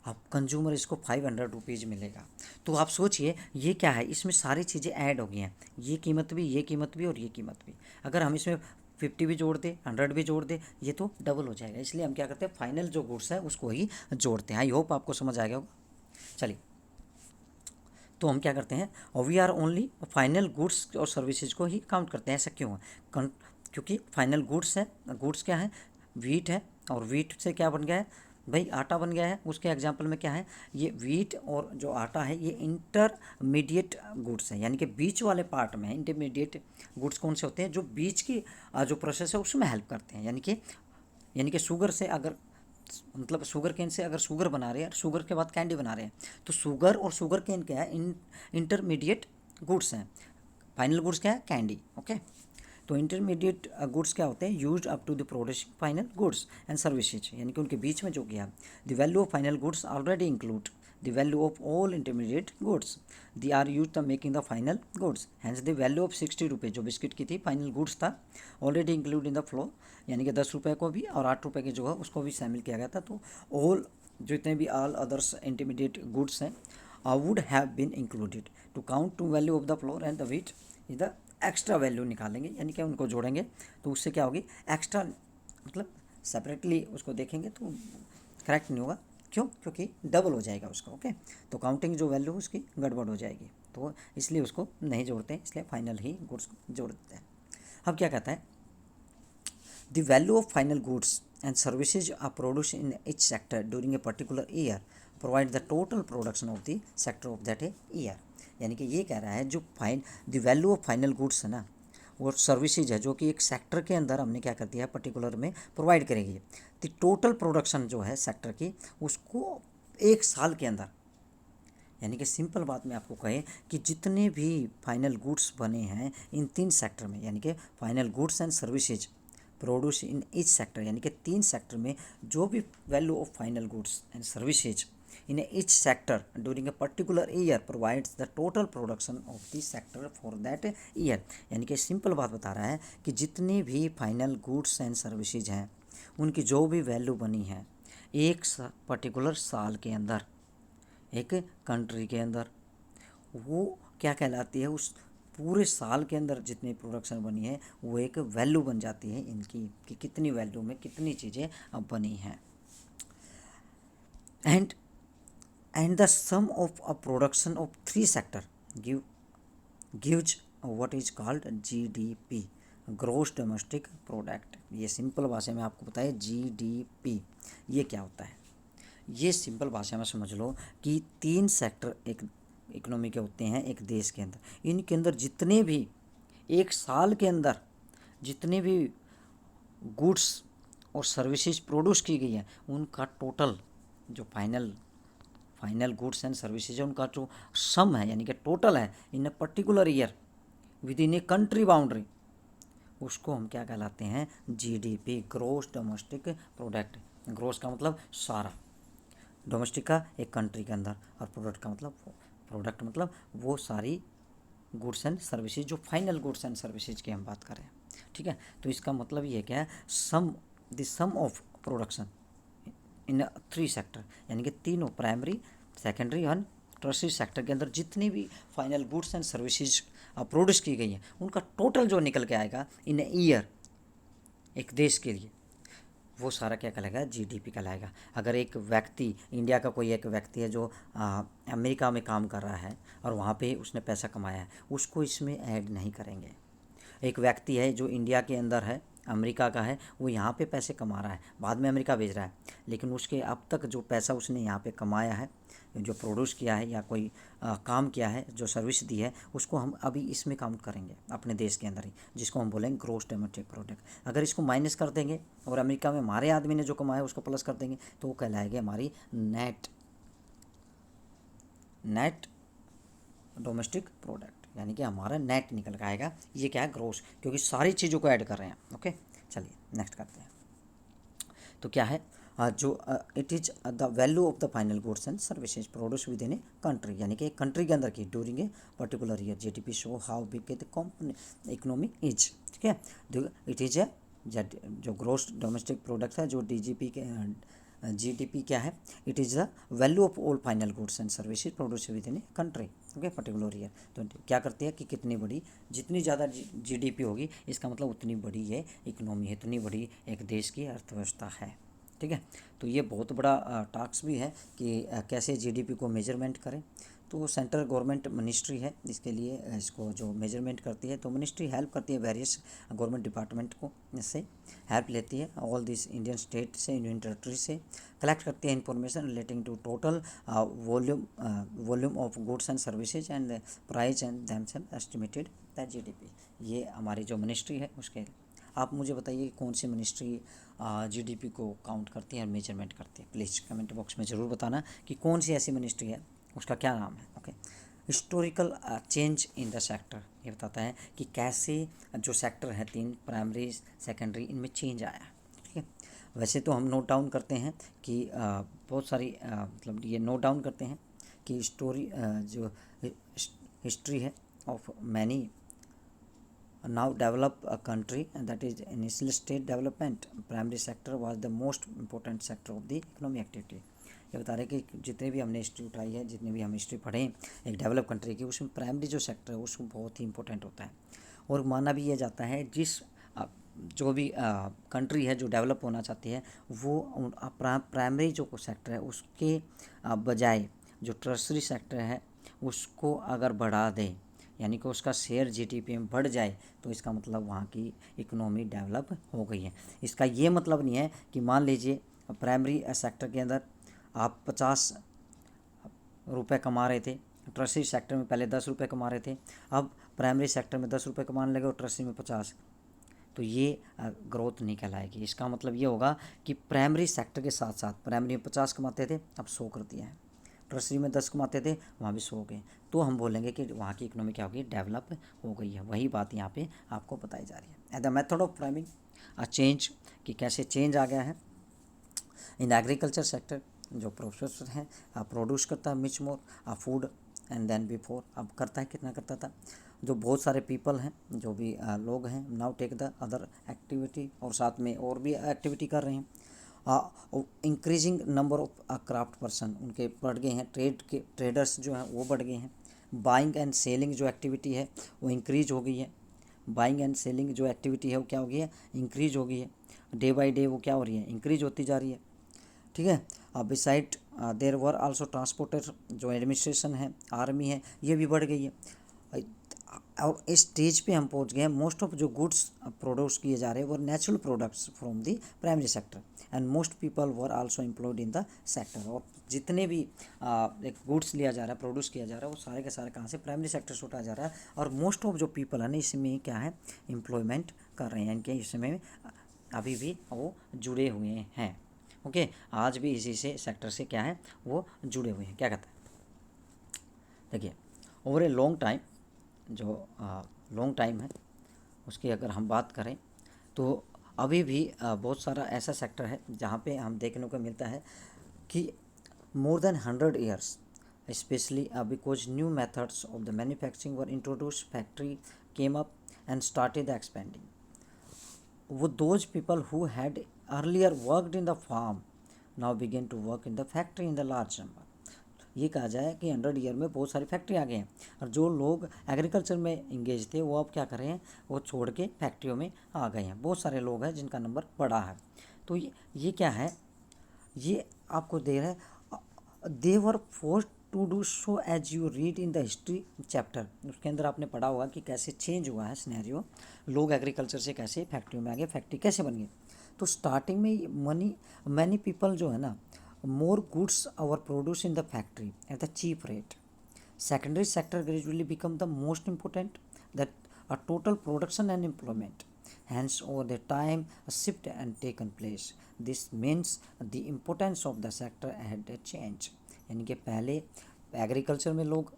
Speaker 1: अब कंज्यूमर इसको 500 रुपीज़ मिलेगा। तो आप सोचिए ये क्या है, इसमें सारी चीज़ें ऐड हो गई हैं, ये कीमत भी, ये कीमत भी और ये कीमत भी। अगर हम इसमें 50 भी जोड़ दे, 100 भी जोड़ दे, ये तो डबल हो जाएगा। इसलिए हम क्या करते हैं, फाइनल जो गुड्स है उसको ही जोड़ते हैं। आई होप आपको समझ आ गया होगा। चलिए, तो हम क्या करते हैं, और we are only final goods और सर्विसेज को ही काउंट करते हैं। ऐसा क्यों है? क्योंकि फाइनल गुड्स है, गुड्स क्या है, व्हीट है, और व्हीट से क्या बन गया है भाई, आटा बन गया है। उसके एग्जांपल में क्या है, ये व्हीट और जो आटा है ये इंटरमीडिएट गुड्स है, यानी कि बीच वाले पार्ट में है। इंटरमीडिएट गुड्स कौन से होते हैं, जो बीच की जो प्रोसेस है उसमें हेल्प करते हैं। यानी कि शुगर से अगर, मतलब शुगर केन से अगर शुगर बना रहे हैं, शुगर के बाद कैंडी बना रहे हैं, तो शुगर और शुगर केन क्या है, इंटरमीडिएट गुड्स हैं। फाइनल गुड्स क्या है, कैंडी। ओके, तो इंटरमीडिएट गुड्स क्या होते हैं, used up to the producing final goods and services, यानी कि उनके बीच में जो किया। The value of final goods already include the value of all intermediate goods, they are use the making the final goods. Hence the value of 60 रुपये जो biscuit की थी, फाइनल गुड्स था, already include in the flow, यानी कि 10 रुपये को भी और 8 रुपये के जो है उसको भी शामिल किया गया था। तो ऑल जितने भी ऑल अदर्स इंटरमीडिएट गुड्स हैं would have been included to count to value of the flour and the wheat is the extra value निकालेंगे, यानी कि उनको जोड़ेंगे तो उससे क्या होगी, एक्स्ट्रा, मतलब सेपरेटली उसको देखेंगे तो करेक्ट नहीं होगा। क्यों? क्योंकि डबल हो जाएगा उसका। ओके, तो काउंटिंग जो वैल्यू उसकी गड़बड़ हो जाएगी, तो इसलिए उसको नहीं जोड़ते हैं, इसलिए फाइनल ही गुड्स जोड़ देते हैं। अब क्या कहता है, the value of final goods and services are produce in each sector during a particular year provide the total production of the sector of that year. यानी कि ये कह रहा है, जो the value of final goods है ना और सर्विसेज है, जो कि एक सेक्टर के अंदर हमने क्या कर दिया, पर्टिकुलर में प्रोवाइड करेगी। द टोटल प्रोडक्शन जो है सेक्टर की, उसको एक साल के अंदर, यानी कि सिंपल बात में आपको कहें कि जितने भी फाइनल गुड्स बने हैं इन 3 सेक्टर में, यानी कि final goods and services produce in each sector, यानी कि 3 सेक्टर में जो भी value of final goods and services in each sector during a particular year provides the total production of the sector for that year. यानी कि simple बात बता रहा है कि जितनी भी फाइनल गुड्स एंड सर्विसेज हैं उनकी जो भी वैल्यू बनी है एक पर्टिकुलर साल के अंदर, एक कंट्री के अंदर, वो क्या कहलाती है, उस पूरे साल के अंदर जितनी प्रोडक्शन बनी है वो एक वैल्यू बन जाती है इनकी, कि कितनी वैल्यू में कितनी चीज़ें अब बनी हैं। And the sum of a production of 3 sector gives what is called GDP, gross domestic product. ये सिंपल भाषा में आपको बताए जीडीपी ये क्या होता है। ये सिंपल भाषा में समझ लो कि 3 सेक्टर एक इकोनॉमी के होते हैं एक देश के अंदर, इनके अंदर जितने भी एक साल के अंदर जितने भी गुड्स और सर्विसेज प्रोड्यूस की गई है उनका टोटल जो फाइनल गुड्स एंड सर्विसेज है उनका जो सम है, यानी कि टोटल है in a particular year within a country boundary, उसको हम क्या कहलाते हैं, GDP, gross domestic product. Gross का मतलब सारा, डोमेस्टिक का एक कंट्री के अंदर, और प्रोडक्ट मतलब वो सारी गुड्स एंड सर्विसेज जो फाइनल गुड्स एंड सर्विसेज की हम बात करें। ठीक है, तो इसका मतलब ये क्या है, the sum of production in 3 sector, यानी कि तीनों प्राइमरी, सेकेंडरी और टर्शियरी सेक्टर के अंदर जितनी भी final goods and services produce की गई हैं उनका टोटल जो निकल के आएगा इन ईयर एक देश के लिए, वो सारा क्या कहलाएगा, जीडीपी कहलाएगा। अगर एक व्यक्ति, इंडिया का कोई एक व्यक्ति है जो अमेरिका में काम कर रहा है और वहाँ पे उसने पैसा कमाया है, उसको इसमें ऐड नहीं करेंगे। एक व्यक्ति है जो इंडिया के अंदर है, अमेरिका का है, वो यहाँ पे पैसे कमा रहा है, बाद में अमेरिका भेज रहा है, लेकिन उसके अब तक जो पैसा उसने यहाँ पे कमाया है, जो प्रोड्यूस किया है या कोई काम किया है, जो सर्विस दी है, उसको हम अभी इसमें काउंट करेंगे अपने देश के अंदर ही, जिसको हम बोलेंगे ग्रोस डोमेस्टिक प्रोडक्ट। अगर इसको माइनस कर देंगे और अमेरिका में हमारे आदमी ने जो कमाया उसको प्लस कर देंगे तो वो कहलाएगी हमारी नेट डोमेस्टिक प्रोडक्ट, यानी कि हमारा नेट निकल के आएगा। ये क्या है, ग्रोस, क्योंकि सारी चीज़ों को ऐड कर रहे हैं। ओके, चलिए नेक्स्ट करते हैं। तो क्या है, it is the value of the final goods and services produce with in a country, यानी कि एक कंट्री के अंदर की during a particular year. GDP show how big the company economy is. ठीक है, इट इज ए जो gross domestic product है, जो डीजीपी के जीडीपी क्या है, it is the value of all final goods and services produce with in a country. Okay, particular year. तो क्या करती है कि कितनी बड़ी, जितनी ज़्यादा जीडीपी होगी इसका मतलब उतनी बड़ी ये इकोनॉमी है, इतनी बड़ी एक देश की अर्थव्यवस्था है। ठीक है, तो ये बहुत बड़ा टास्क भी है कि कैसे जीडीपी को मेजरमेंट करें। तो सेंट्रल गवर्नमेंट मिनिस्ट्री है इसके लिए, इसको जो मेजरमेंट करती है, तो मिनिस्ट्री हेल्प करती है वेरियस गवर्नमेंट डिपार्टमेंट को, इससे हेल्प लेती है। ऑल दिस इंडियन स्टेट से, यूनियन टेरिटरी से कलेक्ट करती है information relating to total volume of goods and services and price and themself estimated that GDP. ये हमारी जो मिनिस्ट्री है उसके, आप मुझे बताइए कौन सी मिनिस्ट्री जीडीपी को काउंट करती है और मेजरमेंट करती है। प्लीज़ कमेंट बॉक्स में ज़रूर बताना कि कौन सी ऐसी मिनिस्ट्री है, उसका क्या नाम है। Okay, historical change in the sector, ये बताता है कि कैसे जो सेक्टर है 3 प्राइमरी सेकेंडरी, इनमें चेंज आया। ठीक है, वैसे तो हम नोट डाउन करते हैं कि बहुत सारी मतलब ये नोट डाउन करते हैं कि जो हिस्ट्री है of many now develop a country, and that is initial state development, primary sector was the most important sector of the economic activity। ये बता रहे कि जितने भी हमने हिस्ट्री उठाई है, जितने भी हम हिस्ट्री पढ़े एक डेवलप कंट्री की, उसमें प्राइमरी जो सेक्टर है उसको बहुत ही इंपॉर्टेंट होता है। और माना भी ये जाता है जिस जो भी कंट्री है जो डेवलप होना चाहती है वो प्राइमरी जो सेक्टर है उसके बजाय जो टर्शरी सेक्टर है उसको अगर बढ़ा दे, यानी कि उसका शेयर जीडीपी में बढ़ जाए, तो इसका मतलब वहाँ की इकोनॉमी डेवलप हो गई है। इसका ये मतलब नहीं है कि मान लीजिए प्राइमरी सेक्टर के अंदर आप 50 रुपये कमा रहे थे, टर्शरी सेक्टर में पहले 10 रुपये कमा रहे थे, अब प्राइमरी सेक्टर में 10 रुपये कमाने लगे और टर्शरी में 50, तो ये ग्रोथ नहीं कहलाएगी। इसका मतलब ये होगा कि प्राइमरी सेक्टर के साथ साथ प्राइमरी में 50 कमाते थे, अब 100 कर दिया है, ट्रसरी में 10 कमाते थे, वहाँ भी 100 हो गए, तो हम बोलेंगे कि वहाँ की इकोनॉमी क्या होगी, डेवलप हो गई है। वही बात यहाँ पे आपको बताई जा रही है। At the method of priming a change, कि कैसे चेंज आ गया है इन एग्रीकल्चर सेक्टर। जो प्रोसेसर है प्रोड्यूस करता है much more food and then before, अब करता है कितना करता था। जो बहुत सारे पीपल हैं, जो भी लोग हैं, now take the other activity, और साथ में और भी एक्टिविटी कर रहे हैं। Increasing number of craft person, उनके बढ़ गए हैं, ट्रेडर्स जो हैं वो बढ़ गए हैं। बाइंग एंड सेलिंग जो एक्टिविटी है वो इंक्रीज हो गई है। बाइंग एंड सेलिंग जो एक्टिविटी है वो क्या हो गई है, इंक्रीज हो गई है। डे बाय डे वो क्या हो रही है, इंक्रीज होती जा रही है। ठीक है। Beside there were also transporter, जो एडमिनिस्ट्रेशन है, आर्मी है, ये भी बढ़ गई है। और इस स्टेज पे हम पहुंच गए हैं, मोस्ट ऑफ जो गुड्स प्रोड्यूस किए जा रहे हैं वो natural products from the primary sector, and most people were also employed in the sector. और जितने भी एक गुड्स लिया जा रहा है, प्रोड्यूस किया जा रहा है, वो सारे के सारे कहाँ से, प्राइमरी सेक्टर से उठाया जा रहा है। और मोस्ट ऑफ जो पीपल है ना, इसमें क्या है, एम्प्लॉयमेंट कर रहे हैं, यानी कि इसमें अभी भी वो जुड़े हुए हैं। ओके, आज भी इसी से सेक्टर से क्या है, वो जुड़े हुए हैं। क्या कहता है, देखिए, ओवर ए लॉन्ग टाइम, जो लॉन्ग टाइम है उसकी अगर हम बात करें तो अभी भी बहुत सारा ऐसा सेक्टर है जहाँ पे हम देखने को मिलता है कि more than 100 years, specially because new methods of the manufacturing were introduce, factory came up and started expanding. वो those people who had earlier worked in the farm now began to work in the factory in the large number। ये कहा जाए कि 100 year में बहुत सारी factory आ गए हैं, और जो लोग एग्रीकल्चर में इंगेज थे वो अब क्या कर रहे हैं, वो छोड़ के फैक्ट्रियों में आ गए हैं। बहुत सारे लोग हैं जिनका नंबर बढ़ा है। तो ये क्या है, ये आपको दे रहा है, they were forced to do so as you read in the history chapter. उसके अंदर आपने पढ़ा होगा कि कैसे चेंज हुआ है सिनेरियो, लोग एग्रीकल्चर से कैसे फैक्ट्रियों में आ गए, फैक्ट्री कैसे बन गई। तो स्टार्टिंग में मैनी पीपल जो है ना, more goods are produce in the factory at the cheap rate. Secondary sector gradually become the most important that a total production and employment. Hence, over the time, a shift and taken place. This means the importance of the sector had a change. यानी कि पहले agriculture में लोग,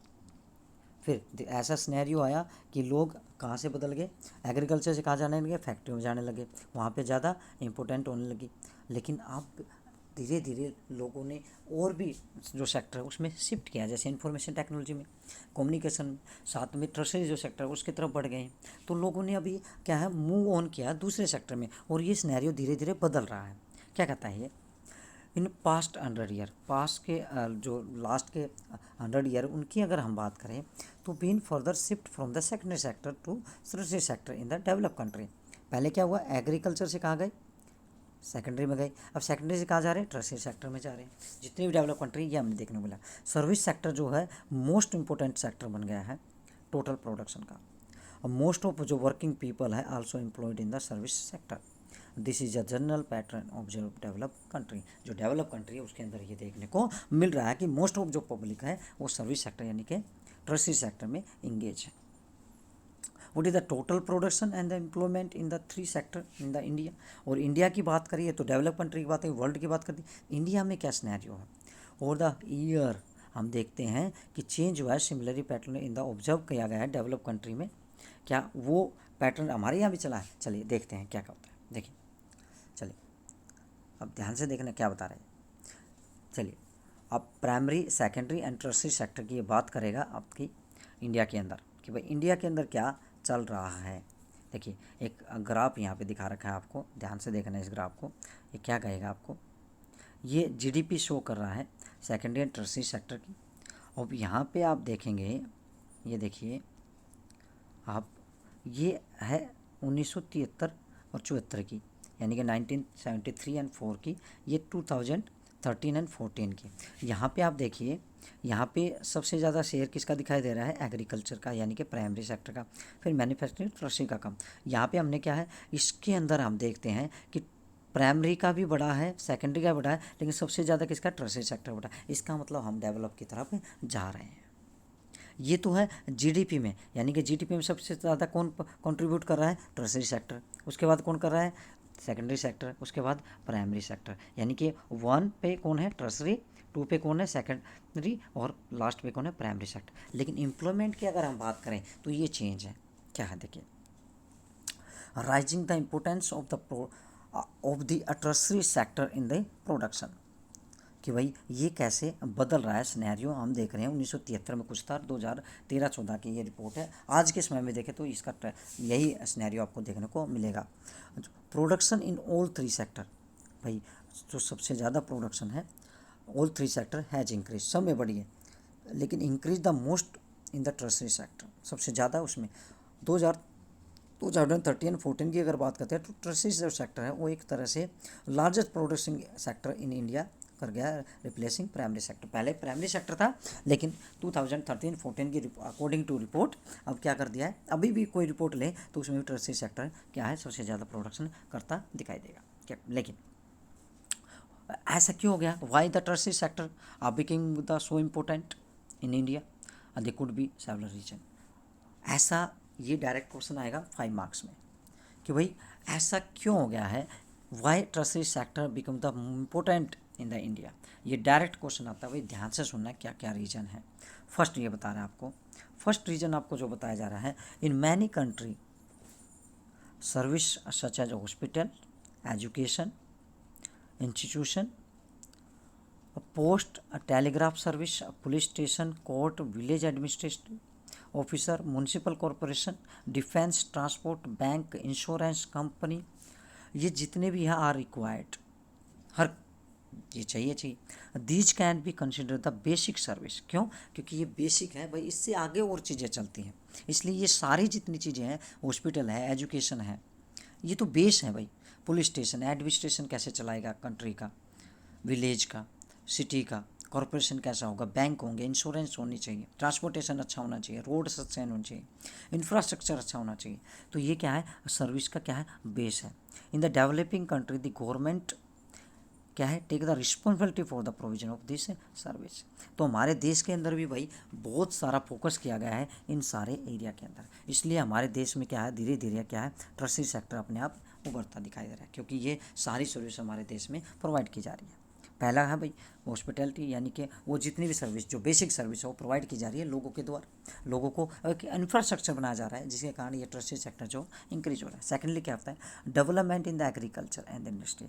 Speaker 1: फिर ऐसा scenario आया कि लोग कहाँ से बदल गए, एग्रीकल्चर से कहाँ जाने लगे, फैक्ट्रियों में जाने लगे, वहाँ पे ज़्यादा इम्पोर्टेंट होने लगी। लेकिन अब धीरे धीरे लोगों ने और भी जो सेक्टर है उसमें शिफ्ट किया, जैसे इंफॉर्मेशन टेक्नोलॉजी में, कम्युनिकेशन में, साथ में ट्रसरी जो सेक्टर है उसकी तरफ बढ़ गए हैं। तो लोगों ने अभी क्या है, मूव ऑन किया दूसरे सेक्टर में, और ये सिनेरियो धीरे धीरे बदल रहा है। क्या कहता है ये, इन पास्ट 100 ईयर, पास्ट के जो लास्ट के 100 ईयर, उनकी अगर हम बात करें तो been further shift from the secondary sector to tertiary sector in the develop country. पहले क्या हुआ, एग्रीकल्चर से कहाँ गए, सेकेंडरी में गए, अब सेकेंडरी से कहाँ जा रहे हैं, टर्शियरी सेक्टर में जा रहे हैं। जितनी भी डेवलप कंट्री, ये हमने देखने को मिला। सर्विस सेक्टर जो है मोस्ट इंपॉर्टेंट सेक्टर बन गया है टोटल प्रोडक्शन का। और मोस्ट ऑफ जो वर्किंग पीपल है also employed in the service sector. This is a general pattern of जो डेवलप कंट्री, जो डेवलप कंट्री है उसके अंदर ये देखने को मिल रहा है कि मोस्ट ऑफ जो पब्लिक है वो सर्विस सेक्टर यानी कि टर्शियरी सेक्टर में इंगेज है। What is the total production and the employment in the 3 sector in the India. और इंडिया की बात करिए तो डेवलप कंट्री की बात है, वर्ल्ड की बात करते हैं, इंडिया में क्या सिनेरियो है। ओवर द ईयर हम देखते हैं कि चेंज हुआ है, similarly pattern in the observe किया गया है डेवलप कंट्री में। क्या वो पैटर्न हमारे यहाँ भी चला है, चलिए देखते हैं क्या क्या होता है। देखिए, चलिए अब ध्यान से देखना क्या बता रहे हैं। चलिए, अब primary, secondary and tertiary sector की ये बात करेगा आपकी इंडिया के अंदर, कि भाई इंडिया के अंदर क्या चल रहा है। देखिए, एक ग्राफ यहाँ पे दिखा रखा है आपको, ध्यान से देखना इस ग्राफ को। ये क्या कहेगा आपको, ये जीडीपी शो कर रहा है सेकेंडरी एंड टर्शियरी सेक्टर की। अब यहाँ पे आप देखेंगे, ये देखिए आप, ये है 1973 और 74 की, यानी कि 1973 एंड 4 की, ये 2013 एंड 14 की। यहाँ पे आप देखिए, यहाँ पे सबसे ज़्यादा शेयर किसका दिखाई दे रहा है, एग्रीकल्चर का, यानी कि प्राइमरी सेक्टर का, फिर मैन्युफैक्चरिंग, टर्शियरी का कम। यहाँ पे हमने क्या है, इसके अंदर हम देखते हैं कि प्राइमरी का भी बड़ा है, सेकेंडरी का बड़ा है, लेकिन सबसे ज़्यादा किसका, टर्शियरी सेक्टर बड़ा है। इसका मतलब हम डेवलप की तरफ जा रहे हैं। ये तो है जीडीपी में, यानी कि जीडीपी में सबसे ज़्यादा कौन कंट्रीब्यूट कर रहा है, टर्शियरी सेक्टर। उसके बाद कौन कर रहा है, सेकेंडरी सेक्टर। उसके बाद प्राइमरी सेक्टर, यानी कि 1 पे कौन है, टर्शियरी, टू पे कौन है, सेकेंडरी, और लास्ट पे कौन है, प्राइमरी सेक्टर। लेकिन एम्प्लॉयमेंट की अगर हम बात करें तो ये चेंज है, क्या है देखिए, rising the importance of the tertiary sector in the production, कि भाई ये कैसे बदल रहा है सिनेरियो। हम देख रहे हैं 1973 में कुछ था, 2013-14 की ये रिपोर्ट है। आज के समय में देखें तो इसका यही सिनेरियो आपको देखने को मिलेगा। Production in all three sector, भाई जो सबसे ज़्यादा प्रोडक्शन है all three sector has increase, सब में बढ़ी है, लेकिन increase the most in the tertiary sector, सबसे ज़्यादा उसमें 2013-14 की अगर बात करते हैं तो टर्शरी जो सेक्टर है वो एक तरह से largest production sector in India कर गया, रिप्लेसिंग प्राइमरी सेक्टर। पहले प्राइमरी सेक्टर था, लेकिन 2013-14 की अकॉर्डिंग टू रिपोर्ट अब क्या कर दिया है, अभी भी कोई रिपोर्ट ले तो उसमें भी टर्शरी सेक्टर क्या है, सबसे ज़्यादा प्रोडक्शन करता दिखाई देगा क्या। लेकिन ऐसा क्यों हो गया, why the tertiary sector are becoming the so important in India, they could be several reason. ऐसा ये डायरेक्ट क्वेश्चन आएगा 5 मार्क्स में कि भाई ऐसा क्यों हो गया है, why tertiary sector become the important in the India. ये डायरेक्ट क्वेश्चन आता है, भाई ध्यान से सुनना क्या क्या रीज़न है। फर्स्ट ये बता रहा है आपको, फर्स्ट रीज़न आपको जो बताया जा रहा है, in many country service such as hospital, education institution, post, telegraph service, police station, court, village administrative officer, municipal corporation, defence, transport, bank, insurance company, ये जितने भी हैं आर रिक्वायर्ड, हर ये चाहिए। These can be consider the basic service, क्यों, क्योंकि ये बेसिक है भाई, इससे आगे और चीज़ें चलती हैं, इसलिए ये सारी जितनी चीज़ें हैं, हॉस्पिटल है, एजुकेशन है, ये तो बेस है भाई। पुलिस स्टेशन, एडमिनिस्ट्रेशन कैसे चलाएगा कंट्री का, विलेज का, सिटी का, कॉरपोरेशन कैसा होगा, बैंक होंगे, इंश्योरेंस होनी चाहिए, ट्रांसपोर्टेशन अच्छा होना चाहिए, रोड अच्छे होने चाहिए, इंफ्रास्ट्रक्चर अच्छा होना चाहिए। तो ये क्या है, सर्विस का क्या है, बेस है। In the developing country the government क्या है, take the responsibility for the provision of this service. तो हमारे देश के अंदर भी भाई बहुत सारा फोकस किया गया है इन सारे एरिया के अंदर, इसलिए हमारे देश में क्या है, धीरे धीरे क्या है, टर्शरी सेक्टर अपने आप उभरता दिखाई दे रहा है, क्योंकि ये सारी सर्विस हमारे देश में प्रोवाइड की जा रही है। पहला है भाई हॉस्पिटैलिटी, यानी कि वो जितनी भी सर्विस, जो बेसिक सर्विस है वो प्रोवाइड की जा रही है लोगों के द्वारा, लोगों को एक इंफ्रास्ट्रक्चर बनाया जा रहा है, जिसके कारण ये टर्शरी सेक्टर जो इंक्रीज हो रहा है। सेकेंडली क्या होता है, development in the agriculture and industry.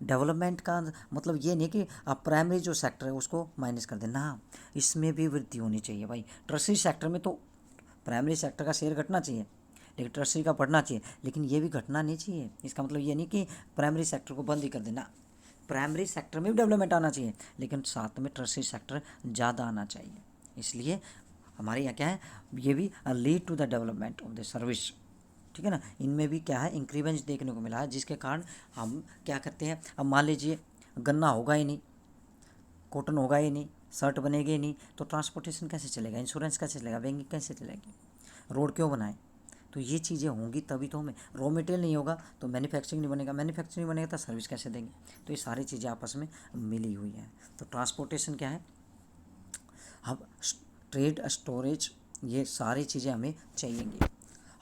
Speaker 1: Development का मतलब ये नहीं कि आप प्राइमरी जो सेक्टर है उसको माइनस कर देना, इसमें भी वृद्धि होनी चाहिए भाई। टर्शरी सेक्टर में तो प्राइमरी सेक्टर का शेयर घटना चाहिए, लेकिन टर्शरी का बढ़ना चाहिए, लेकिन ये भी घटना नहीं चाहिए। इसका मतलब ये नहीं कि प्राइमरी सेक्टर को बंद ही कर देना, प्राइमरी सेक्टर में भी डेवलपमेंट आना चाहिए, लेकिन साथ में टर्शरी सेक्टर ज़्यादा आना चाहिए। इसलिए हमारे यहाँ क्या है, ये भी lead to the development of the service, ठीक है ना। इनमें भी क्या है, इंक्रीमेंट देखने को मिला है, जिसके कारण हम क्या करते हैं, अब मान लीजिए गन्ना होगा ही नहीं, कॉटन होगा ही नहीं, शर्ट बनेगी ही नहीं, तो ट्रांसपोर्टेशन कैसे चलेगा, इंश्योरेंस कैसे चलेगा, बैंकिंग कैसे चलेगी, रोड क्यों बनाए। तो ये चीज़ें होंगी तभी तो हमें, रॉ मटेरियल नहीं होगा तो मैन्युफैक्चरिंग नहीं बनेगा, मैन्युफैक्चरिंग बनेगा तो सर्विस कैसे देंगे। तो ये सारी चीज़ें आपस में मिली हुई हैं। तो ट्रांसपोर्टेशन क्या है, अब ट्रेड, स्टोरेज, ये सारी चीज़ें हमें चाहिएंगी।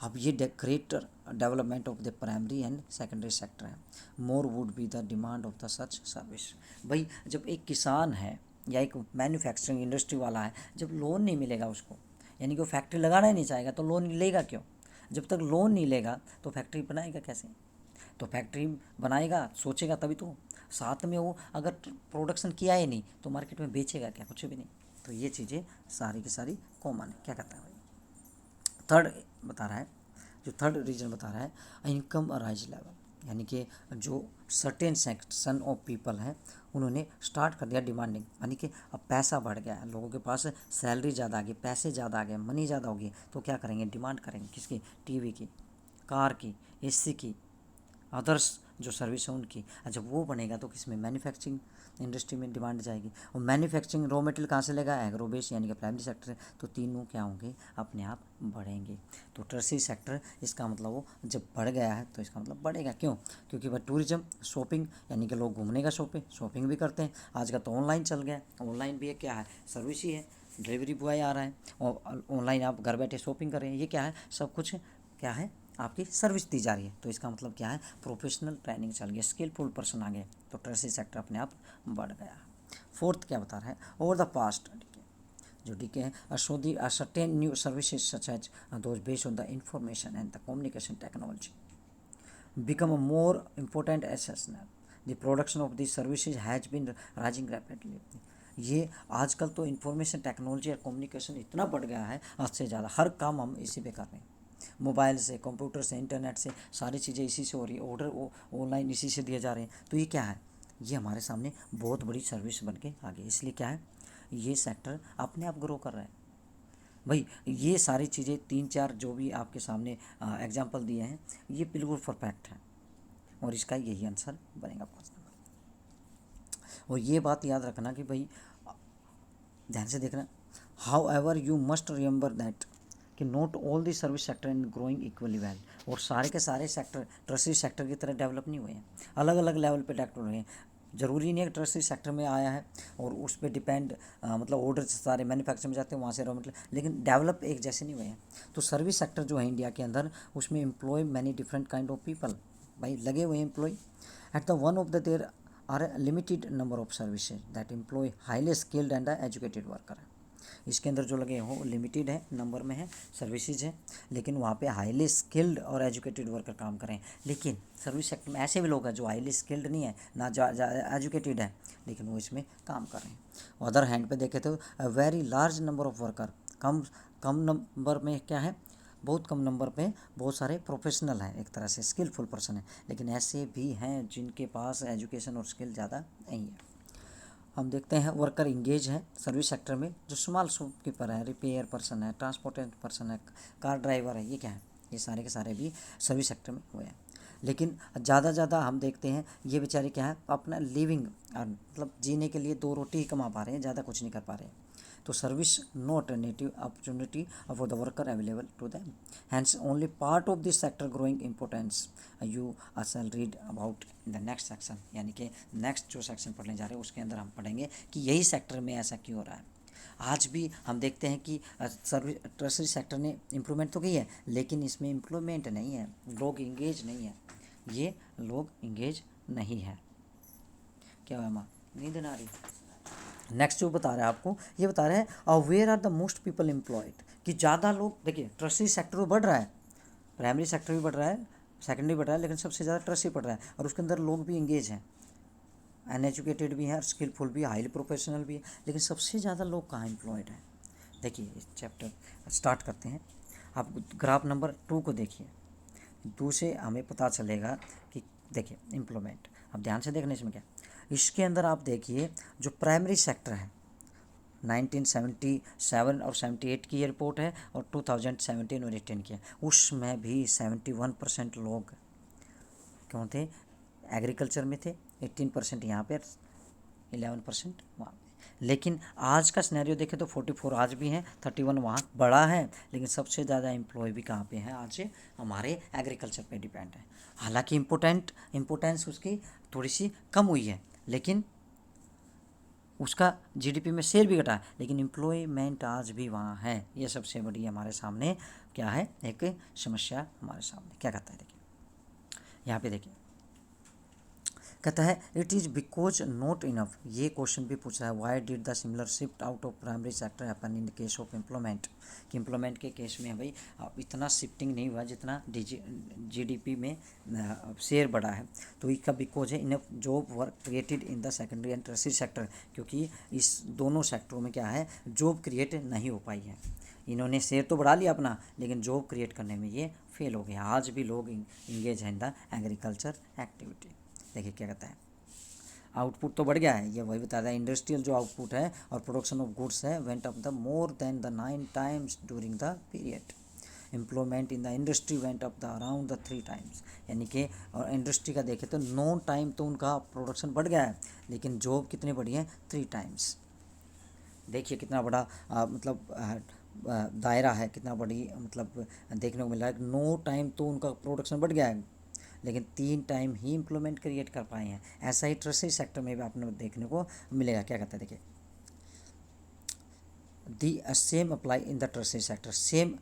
Speaker 1: अब ये greater development of the primary and secondary sector है, more would be the demand of the such service. भाई जब एक किसान है या एक मैन्युफैक्चरिंग इंडस्ट्री वाला है, जब लोन नहीं मिलेगा उसको, यानी कि वो फैक्ट्री लगाना ही नहीं चाहेगा, तो लोन लेगा क्यों। जब तक लोन नहीं लेगा तो फैक्ट्री बनाएगा कैसे, तो फैक्ट्री बनाएगा सोचेगा तभी तो, साथ में वो अगर प्रोडक्शन किया ही नहीं तो मार्केट में बेचेगा क्या, कुछ भी नहीं। तो ये चीज़ें सारी की सारी कॉमन है। क्या कहता है भाई, थर्ड बता रहा है, जो थर्ड रीजन बता रहा है, इनकम राइज लेवल, यानी कि जो सर्टेन सेक्शन ऑफ पीपल हैं उन्होंने स्टार्ट कर दिया डिमांडिंग, यानी कि अब पैसा बढ़ गया है, लोगों के पास सैलरी ज़्यादा आ गई, पैसे ज़्यादा आ गए, मनी ज़्यादा होगी, तो क्या करेंगे, डिमांड करेंगे किसकी, टीवी की, कार की, एसी की, अदर्स जो सर्विस है उनकी। जब वो बनेगा तो किसमें, मैन्युफैक्चरिंग इंडस्ट्री में डिमांड जाएगी, और मैन्युफैक्चरिंग रॉ मटेरियल कहाँ से लेगा, एग्रो बेस यानी कि प्राइमरी सेक्टर से, तो तीनों क्या होंगे, अपने आप बढ़ेंगे। तो टर्शरी सेक्टर इसका मतलब वो जब बढ़ गया है तो इसका मतलब बढ़ेगा, क्यों, क्योंकि वह टूरिज्म, शॉपिंग, यानी कि लोग घूमने का शॉपिंग भी करते हैं, आज का तो ऑनलाइन चल गया है, ऑनलाइन भी क्या है, सर्विस ही है, डिलीवरी बॉय आ रहा है और ऑनलाइन आप घर बैठे शॉपिंग कर रहे हैं, ये क्या है, सब कुछ क्या है, आपकी सर्विस दी जा रही है। तो इसका मतलब क्या है, प्रोफेशनल ट्रेनिंग चल गया, स्किलफुल पर्सन आ गए, तो टर्शरी सेक्टर अपने आप बढ़ गया। फोर्थ क्या बता रहा है, ओवर द पास्ट जो डीके है show the certain new services such as those based on the information and the communication technology become a more important assets now. The production of these services has been rising rapidly. ये आजकल तो information technology और communication इतना बढ़ गया है, हद से ज़्यादा हर काम हम इसी पे कर रहे हैं, मोबाइल से, कंप्यूटर से, इंटरनेट से, सारी चीज़ें इसी से हो रही है, ऑर्डर ऑनलाइन इसी से दिए जा रहे हैं। तो ये क्या है, ये हमारे सामने बहुत बड़ी सर्विस बन के आ गई। इसलिए क्या है, ये सेक्टर अपने आप ग्रो कर रहा है भाई। ये सारी चीज़ें 3-4 जो भी आपके सामने एग्जाम्पल दिए हैं, ये बिल्कुल परफेक्ट है और इसका यही आंसर बनेगा 5 नंबर। और ये बात याद रखना कि भाई ध्यान से देखना, however you must remember that कि not all the service sector in growing equally well. और सारे के सारे सेक्टर टर्शरी सेक्टर की तरह डेवलप नहीं हुए हैं, अलग अलग लेवल पे डेवलप हुए हैं। ज़रूरी नहीं है कि टर्शरी सेक्टर में आया है और उस पर डिपेंड मतलब ऑर्डर सारे मैन्युफैक्चर में जाते हैं, वहाँ से रॉ मटेरियल, लेकिन डेवलप एक जैसे नहीं हुए हैं। तो सर्विस सेक्टर जो है इंडिया के अंदर, उसमें employ many different kind of people, भाई लगे हुए हैं employ. At the one of the there are limited number of services that employ highly skilled and educated worker है। इसके अंदर जो लगे हो लिमिटेड है, नंबर में है, सर्विसेज है, लेकिन वहाँ पे हाईली स्किल्ड और एजुकेटेड वर्कर काम करें। लेकिन सर्विस सेक्टर में ऐसे भी लोग हैं जो हाईली स्किल्ड नहीं है ना एजुकेटेड है, लेकिन वो इसमें काम कर रहे हैं। अदर हैंड पे देखे तो very large number of worker, come come number में क्या है, बहुत कम नंबर पे बहुत सारे प्रोफेशनल हैं, एक तरह से स्किलफुल पर्सन है, लेकिन ऐसे भी हैं जिनके पास एजुकेशन और स्किल ज़्यादा नहीं है। हम देखते हैं वर्कर इंगेज है सर्विस सेक्टर में, जो स्मॉल शॉपकीपर है, रिपेयर पर्सन है, ट्रांसपोर्टेशन पर्सन है, कार ड्राइवर है, ये क्या है, ये सारे के सारे भी सर्विस सेक्टर में हुए हैं। लेकिन ज़्यादा हम देखते हैं ये बेचारे क्या है, अपना लिविंग मतलब जीने के लिए 2 रोटी ही कमा पा रहे हैं, ज़्यादा कुछ नहीं कर पा रहे हैं। तो service no alternative opportunity for the worker available to them, hence only part of this sector growing importance you shall read about in the next section। यानी कि नेक्स्ट जो सेक्शन पढ़ने जा रहे हैं उसके अंदर हम पढ़ेंगे कि यही सेक्टर में ऐसा क्यों हो रहा है। आज भी हम देखते हैं कि सर्विस टर्शरी सेक्टर ने इम्प्रूवमेंट तो की है, लेकिन इसमें एम्प्लॉयमेंट नहीं है, लोग इंगेज नहीं है, ये लोग इंगेज नहीं है। क्या हुआ माँ, नींद ना आ रही। नेक्स्ट जो बता रहा है आपको, ये बता रहे हैं where are the most people employed, कि ज़्यादा लोग, देखिए टर्शरी सेक्टर तो बढ़ रहा है, प्राइमरी सेक्टर भी बढ़ रहा है, सेकेंडरी बढ़ रहा है, लेकिन सबसे ज़्यादा टर्शरी बढ़ रहा है और उसके अंदर लोग भी इंगेज हैं, अनएजुकेटेड भी हैं, स्किलफुल भी, हाईली प्रोफेशनल भी है, लेकिन सबसे ज़्यादा लोग कहाँ एम्प्लॉयड हैं। देखिए इस चैप्टर स्टार्ट करते हैं। आप ग्राफ नंबर 2 को देखिए, 2 से हमें पता चलेगा कि देखिए एम्प्लॉयमेंट, अब ध्यान से देखना इसमें क्या, इसके अंदर आप देखिए जो प्राइमरी सेक्टर है 1977 और 78 की ये रिपोर्ट है और 2017 और 18 की है, उसमें भी 71% लोग क्यों थे, एग्रीकल्चर में थे, 18% यहाँ पर, 11% वहाँ पे। लेकिन आज का सिनेरियो देखें तो 44 आज भी हैं, 31 वहाँ बड़ा है, लेकिन सबसे ज़्यादा एम्प्लॉय भी कहाँ पे हैं, आज हमारे एग्रीकल्चर पे डिपेंड है। हालांकि इम्पोर्टेंस उसकी थोड़ी सी कम हुई है, लेकिन उसका जीडीपी में शेयर भी घटा है, लेकिन एम्प्लॉयमेंट आज भी वहाँ है। ये सबसे बड़ी हमारे सामने क्या है, एक समस्या हमारे सामने क्या कहता है, देखिए यहाँ पे देखिए कहता है it is because not enough, ये क्वेश्चन भी पूछा है, why did the similar shift out of primary sector happen in the case of employment, कि एम्प्लॉयमेंट के केस में भाई इतना शिफ्टिंग नहीं हुआ जितना जीडीपी में शेयर बढ़ा है। तो इसका बिकॉज है enough job work created in the secondary and tertiary sector, क्योंकि इस दोनों सेक्टरों में क्या है, जॉब क्रिएट नहीं हो पाई है। इन्होंने शेयर तो बढ़ा लिया अपना, लेकिन जॉब क्रिएट करने में ये फेल हो गया। आज भी लोग इंगेज हैं इन द एग्रीकल्चर एक्टिविटी। देखिए क्या कहता है, आउटपुट तो बढ़ गया है, ये वही बताता है, इंडस्ट्रियल जो आउटपुट है और प्रोडक्शन ऑफ गुड्स है went up the more than the 9 times during the period. Employment in the industry went up the around the 3 times, यानी कि और इंडस्ट्री का देखें तो 9 टाइम तो उनका प्रोडक्शन बढ़ गया है, लेकिन जॉब कितनी बढ़ी है, 3 टाइम्स। देखिए कितना बड़ा दायरा है, कितना बड़ी मतलब देखने को मिल रहा है। 9 टाइम तो उनका प्रोडक्शन बढ़ गया है, लेकिन 3 टाइम ही एम्प्लॉयमेंट क्रिएट कर पाए हैं। ऐसा ही टर्शरी सेक्टर में भी आपने देखने को मिलेगा। क्या कहता है, देखिए the same apply in the tertiary sector, same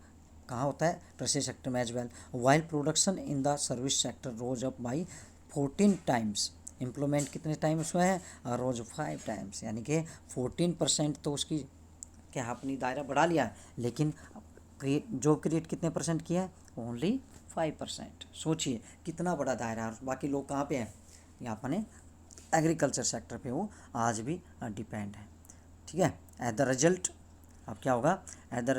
Speaker 1: कहाँ होता है, टर्शरी सेक्टर में as well. While production in the service sector rose up by 14 times, employment कितने टाइम उसमें है, रोज़ 5 टाइम्स, यानी कि 14% तो उसकी क्या अपनी दायरा बढ़ा लिया है, लेकिन जॉब क्रिएट कितने परसेंट किया है, ओनली 5%। सोचिए कितना बड़ा दायरा है। बाकी लोग कहाँ पे हैं, यहाँ अपने एग्रीकल्चर सेक्टर पे वो आज भी डिपेंड है। ठीक है। एट द रिजल्ट अब क्या होगा, at the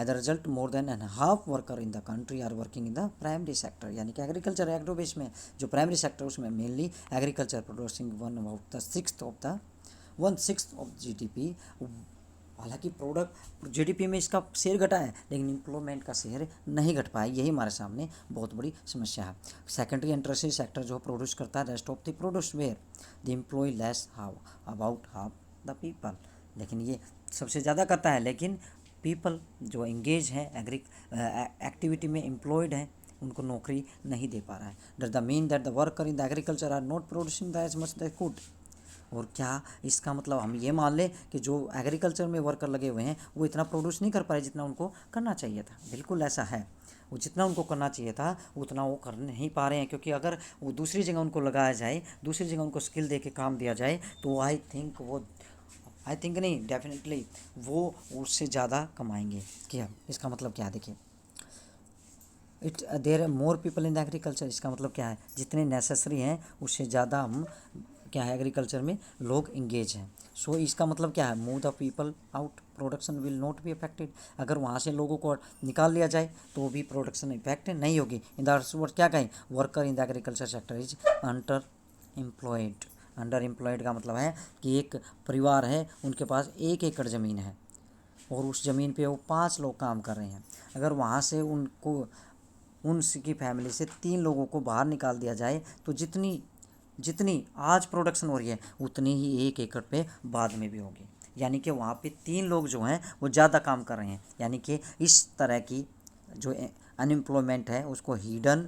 Speaker 1: result more than and half worker in the country are working in the primary sector, यानी कि एग्रीकल्चर एग्रो बेस में जो प्राइमरी सेक्टर उसमें mainly agriculture producing 1/6 of GDP. हालांकि प्रोडक्ट जीडीपी में इसका शेयर घटा है, लेकिन एम्प्लॉयमेंट का शेयर नहीं घट पाया, यही हमारे सामने बहुत बड़ी समस्या है। सेकेंडरी एंड टर्शियरी सेक्टर जो प्रोड्यूस करता है rest of the produce where the employ less how about half the people, लेकिन ये सबसे ज़्यादा करता है, लेकिन पीपल जो इंगेज हैं एग्री एक्टिविटी में एम्प्लॉयड हैं उनको नौकरी नहीं दे पा रहा है। Does the mean that the worker in the agriculture are not producing the as much the could, और क्या इसका मतलब हम ये मान लें कि जो एग्रीकल्चर में वर्कर लगे हुए हैं वो इतना प्रोड्यूस नहीं कर पा रहे जितना उनको करना चाहिए था। बिल्कुल ऐसा है, वो जितना उनको करना चाहिए था उतना वो कर नहीं पा रहे हैं, क्योंकि अगर वो दूसरी जगह उनको लगाया जाए, दूसरी जगह उनको स्किल दे के काम दिया जाए तो आई थिंक नहीं, डेफिनेटली वो उससे ज़्यादा कमाएंगे। क्या इसका मतलब क्या है, देखिए it there more people in the agriculture, इसका मतलब क्या है, जितने नेसेसरी हैं उससे ज़्यादा हम क्या है एग्रीकल्चर में लोग इंगेज हैं। सो इसका मतलब क्या है, move the people out production will not be affected, अगर वहाँ से लोगों को निकाल लिया जाए तो भी प्रोडक्शन इफेक्ट नहीं होगी। इन द वर्ड क्या कहें, worker in the agriculture sector is under employed. Under employed का मतलब है कि एक परिवार है उनके पास 1 एकड़ ज़मीन है और उस ज़मीन पे वो 5 लोग काम कर रहे हैं, अगर वहाँ से उनकी फैमिली से 3 लोगों को बाहर निकाल दिया जाए तो जितनी जितनी आज प्रोडक्शन हो रही है उतनी ही 1 एकड़ पे बाद में भी होगी, यानी कि वहाँ पे 3 लोग जो हैं वो ज़्यादा काम कर रहे हैं, यानी कि इस तरह की जो अनएम्प्लॉयमेंट है उसको हिडन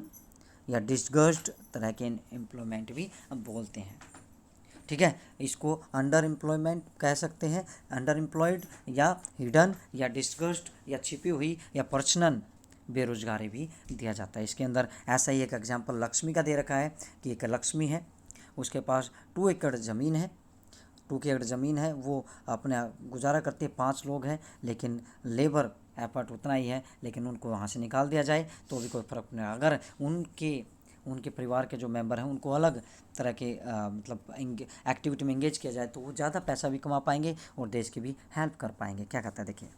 Speaker 1: या डिस्गस्ड तरह के एम्प्लॉयमेंट भी बोलते हैं। ठीक है, इसको अंडर एम्प्लॉयमेंट कह सकते हैं, अंडर एम्प्लॉयड या हिडन या डिस्गस्ड या छिपी हुई या पर्सनल बेरोजगारी भी दिया जाता है। इसके अंदर ऐसा ही एक एग्जांपल लक्ष्मी का दे रखा है कि एक लक्ष्मी है, उसके पास 2 एकड़ ज़मीन है, 2 एकड़ ज़मीन है, वो अपने गुजारा करते 5 लोग हैं, लेकिन लेबर एफर्ट उतना ही है, लेकिन उनको वहाँ से निकाल दिया जाए तो भी कोई फ़र्क नहीं। अगर उनके परिवार के जो मेंबर हैं उनको अलग तरह के मतलब एक्टिविटी में इंगेज किया जाए तो वो ज़्यादा पैसा भी कमा पाएंगे और देश की भी हेल्प कर पाएंगे। क्या कहता है, देखिए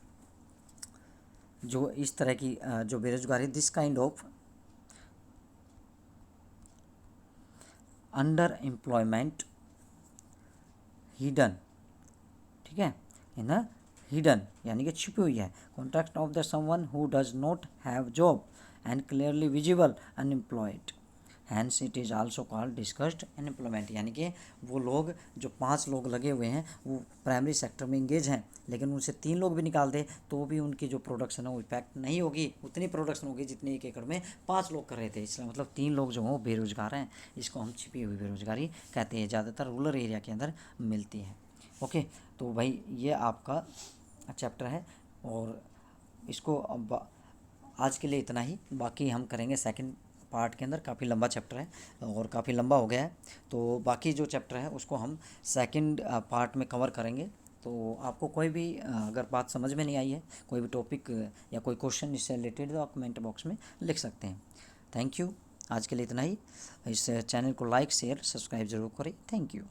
Speaker 1: जो इस तरह की जो बेरोजगारी, this kind of under employment hidden, ठीक है, इन अ हिडन यानी कि छिपी हुई है, context of the someone who does not have job and clearly visible unemployed, hence it is also called disguised unemployment, यानी कि वो लोग जो 5 लोग लगे हुए हैं वो प्राइमरी सेक्टर में इंगेज हैं, लेकिन उनसे 3 लोग भी निकाल दे तो भी उनकी जो प्रोडक्शन है वो इफेक्ट नहीं होगी, उतनी प्रोडक्शन होगी जितनी 1 एकड़ में 5 लोग कर रहे थे। इसलिए मतलब 3 लोग जो हों बेरोजगार हैं, इसको हम छिपी हुई बेरोजगारी कहते हैं, ज़्यादातर रूरल एरिया के अंदर मिलती है। ओके, तो भाई ये आपका चैप्टर है और इसको आज के लिए इतना ही, बाकी हम करेंगे सेकंड पार्ट के अंदर। काफ़ी लंबा चैप्टर है और काफ़ी लंबा हो गया है, तो बाकी जो चैप्टर है उसको हम सेकंड पार्ट में कवर करेंगे। तो आपको कोई भी अगर बात समझ में नहीं आई है, कोई भी टॉपिक या कोई क्वेश्चन इससे रिलेटेड तो आप कमेंट बॉक्स में लिख सकते हैं। थैंक यू, आज के लिए इतना ही। इस चैनल को लाइक शेयर सब्सक्राइब ज़रूर करें। Thank you.